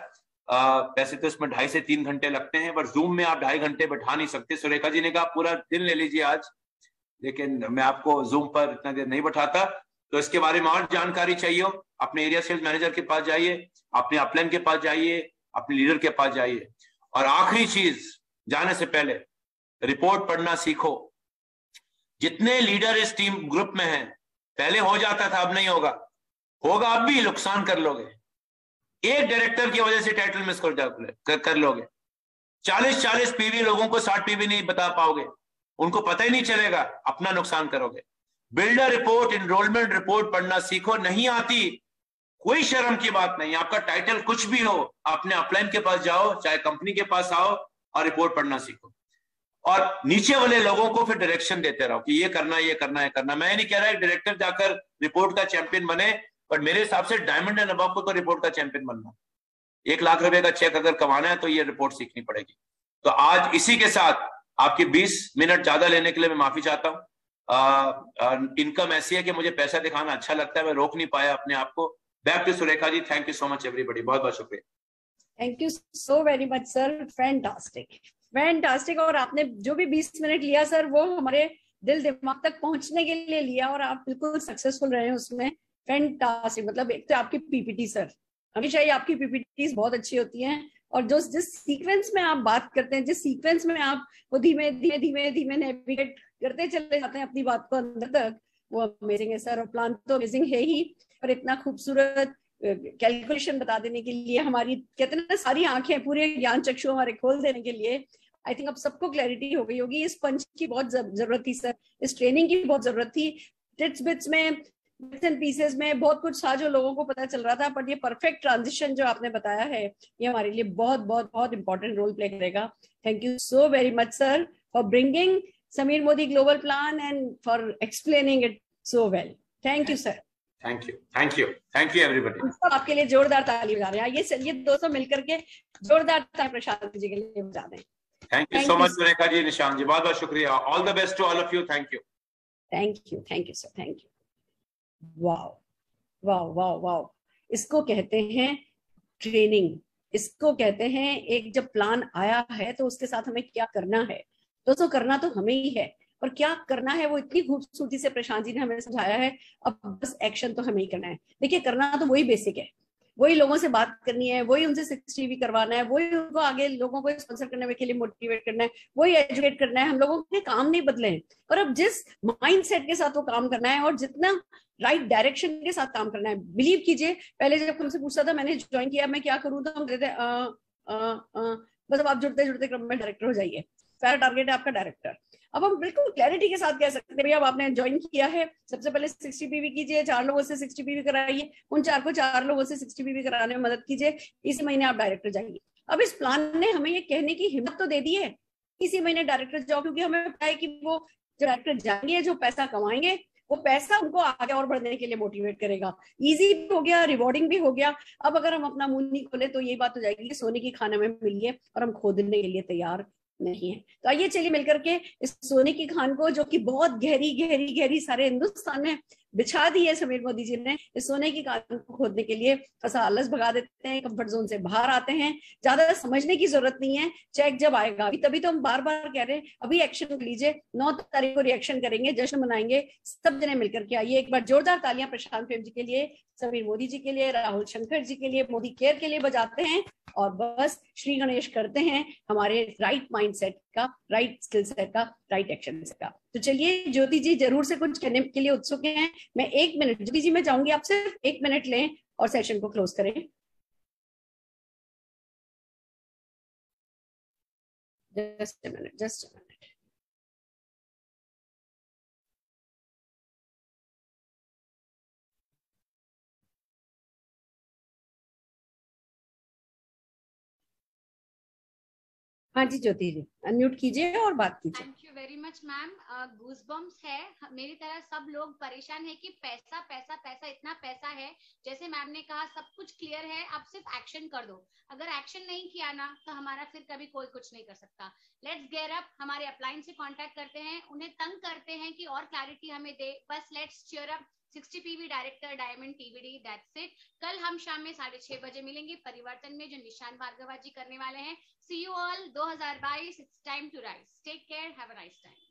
वैसे तो इसमें 2.5 से 3 घंटे लगते हैं, पर जूम में आप 2.5 घंटे बैठा नहीं सकते। सुरेखा जी ने कहा पूरा दिन ले लीजिए आज, लेकिन मैं आपको जूम पर इतना देर नहीं बैठाता। तो इसके बारे में और जानकारी चाहिए हो, अपने एरिया सेल्स मैनेजर के पास जाइए, अपने अपलाइन के पास जाइए, अपने लीडर के पास जाइए। और आखिरी चीज, जाने से पहले रिपोर्ट पढ़ना सीखो। जितने लीडर इस टीम ग्रुप में हैं, पहले हो जाता था, अब नहीं होगा, होगा अब भी, नुकसान कर लोगे। एक डायरेक्टर की वजह से टाइटल मिस कर लोगे। 40 पीवी लोगों को 60 पीवी नहीं बता पाओगे, उनको पता ही नहीं चलेगा, अपना नुकसान करोगे। बिल्डर रिपोर्ट, इनरोलमेंट रिपोर्ट पढ़ना सीखो। नहीं आती कोई शर्म की बात नहीं, आपका टाइटल कुछ भी हो, अपने अपलाइन के पास जाओ, चाहे कंपनी के पास आओ और रिपोर्ट पढ़ना सीखो। और नीचे वाले लोगों को फिर डायरेक्शन देते रहो कि ये करना, ये करना, ये करना। मैं नहीं कह रहा है डायरेक्टर जाकर रिपोर्ट का चैंपियन बने, पर मेरे हिसाब से डायमंड एंड अबव को तो रिपोर्ट का चैंपियन बनना। 1 लाख रुपए का चेक अगर कमाना है तो ये रिपोर्ट सीखनी पड़ेगी। तो आज इसी के साथ आपके 20 मिनट ज्यादा लेने के लिए मैं माफी चाहता हूँ। इनकम ऐसी है कि मुझे पैसा दिखाना अच्छा लगता है, मैं रोक नहीं पाया अपने आप को। Back to Surekha ji, thank you so much everybody, बहुत बहुत शुक्रिया। Thank you so very much sir, fantastic fantastic. और आपने जो भी 20 मिनट लिया सर, वो हमारे दिल दिमाग तक पहुंचने के लिए लिया, और आप बिल्कुल सक्सेसफुल रहे हैं उसमें। फैंटास्टिक। मतलब एक तो आपकी पीपीटी सर, हमेशा ही आपकी पीपीटीज बहुत अच्छी होती हैं, और जो जिस सीक्वेंस में आप बात करते हैं, जिस सीक्वेंस में आप वो धीमे धीमे धीमे धीमे नेविगेट करते चले जाते हैं अपनी बात को अंदर तक, वो अमेजिंग है सर। और प्लान तो अमेजिंग है ही, पर इतना खूबसूरत कैलकुलेशन बता देने के लिए, हमारी कहते हैं ना सारी आंखें, पूरे ज्ञान चक्षु हमारे खोल देने के लिए, आई थिंक अब सबको क्लैरिटी हो गई होगी। इस पंच की बहुत जरूरत थी सर, इस ट्रेनिंग की बहुत जरूरत थी। टिट्स बिट्स में, बिट्स एंड पीसेस में बहुत कुछ था जो लोगों को पता चल रहा था, बट ये परफेक्ट ट्रांजिशन जो आपने बताया है, ये हमारे लिए बहुत बहुत बहुत इंपॉर्टेंट रोल प्ले करेगा। Thank you so very much sir for bringing Sameer Modi global plan and for explaining it so well. Thank you sir. Thank you, thank you, thank you everybody. हम सब आपके लिए जोरदार ताली बजा रहे हैं। ये चलिए दोस्तों मिलकर के जोरदार ताली प्रशांत जी के लिए बजा दें। Thank you so much Surekha ji, Nishant ji, बहुत बहुत शुक्रिया। All the best to all of you. Thank you, thank you, thank you sir, thank you. Wow wow wow wow, इसको कहते हैं ट्रेनिंग, इसको कहते हैं एक जब प्लान आया है तो उसके साथ हमें क्या करना है। दोस्तों करना तो हमें ही है, और क्या करना है वो इतनी खूबसूरती से प्रशांत जी ने हमें समझाया है। अब बस एक्शन तो हमें ही करना है। देखिए करना तो वही बेसिक है, वही लोगों से बात करनी है, वही उनसे 60 भी करवाना है, वही उनको आगे लोगों को स्पॉन्सर करने के लिए मोटिवेट करना है, वही एजुकेट करना है। हम लोगों के काम नहीं बदले हैं, और अब जिस माइंडसेट के साथ वो काम करना है और जितना राइट डायरेक्शन के साथ काम करना है, बिलीव कीजिए पहले जब हमसे पूछता था मैंने ज्वाइन किया मैं क्या करूँ, तो हम कहते बस अब आप जुड़ते जुड़ते क्रम में डायरेक्टर हो जाइए, सारा टारगेट है आपका डायरेक्टर। अब हम बिल्कुल क्लैरिटी के साथ कह सकते हैं भैया अब आपने ज्वाइन किया है, सबसे पहले 60 पीवी कीजिए, 4 लोगों से 60 पीवी कराइए, उन 4 को 4 लोगों से 60 पीवी कराने में मदद कीजिए, इसी महीने आप डायरेक्टर जाइए। अब इस प्लान ने हमें ये कहने की हिम्मत तो दे दी है इसी महीने डायरेक्टर जाओ, क्योंकि हमें पता है कि वो जो डायरेक्टर जाएंगे, जो पैसा कमाएंगे, वो पैसा उनको आगे और बढ़ने के लिए मोटिवेट करेगा। इजी भी हो गया, रिवॉर्डिंग भी हो गया। अब अगर हम अपना मुंह नहीं खोले तो यही बात हो जाएगी कि सोने की खाने में मिलिए और हम खोदने के लिए तैयार नहीं है। तो आइए चलिए मिलकर के इस सोने की खान को, जो कि बहुत गहरी गहरी गहरी सारे हिंदुस्तान में बिछा दी है समीर मोदी जी ने इस सोने की कान को खोदने के लिए। ऐसा आलस भगा देते हैं, कंफर्ट जोन से बाहर आते हैं, ज्यादा समझने की जरूरत नहीं है, चेक जब आएगा अभी तभी तो हम बार बार कह रहे हैं अभी एक्शन लीजिए, 9 तारीख को रिएक्शन करेंगे, जश्न मनाएंगे, सब जने मिलकर के आइए। एक बार जोरदार तालियां प्रशांत प्रेम जी के लिए, समीर मोदी जी के लिए, राहुल शंकर जी के लिए, मोदी केयर के लिए बजाते हैं और बस श्री गणेश करते हैं हमारे राइट माइंडसेट का, राइट स्किल सेट का, राइट एक्शन का। तो चलिए ज्योति जी जरूर से कुछ कहने के लिए उत्सुक हैं। मैं 1 मिनट ज्योति जी मैं चाहूंगी आप सिर्फ 1 मिनट लें और सेशन को क्लोज करें। Just a minute, just a minute. हाँ जी ज्योति जी अनम्यूट कीजिए और बात कीजिए। Thank you very much ma'am. Goosebumps है, मेरी तरह सब लोग परेशान है कि पैसा पैसा पैसा, इतना पैसा है। जैसे मैम ने कहा सब कुछ क्लियर है, आप सिर्फ एक्शन कर दो। अगर एक्शन नहीं किया ना तो हमारा फिर कभी कोई कुछ नहीं कर सकता। लेट्स गेयर अप, हमारे अपलाइन से कांटेक्ट करते हैं, उन्हें तंग करते हैं कि और क्लैरिटी हमें दे। बस let's cheer up. 60 PV director diamond TVD, that's it. कल हम शाम में 6:30 बजे मिलेंगे परिवर्तन में, जो निशान भार्गवा जी करने वाले हैं। See you all 2022. It's time to rise. Take care. Have a nice time.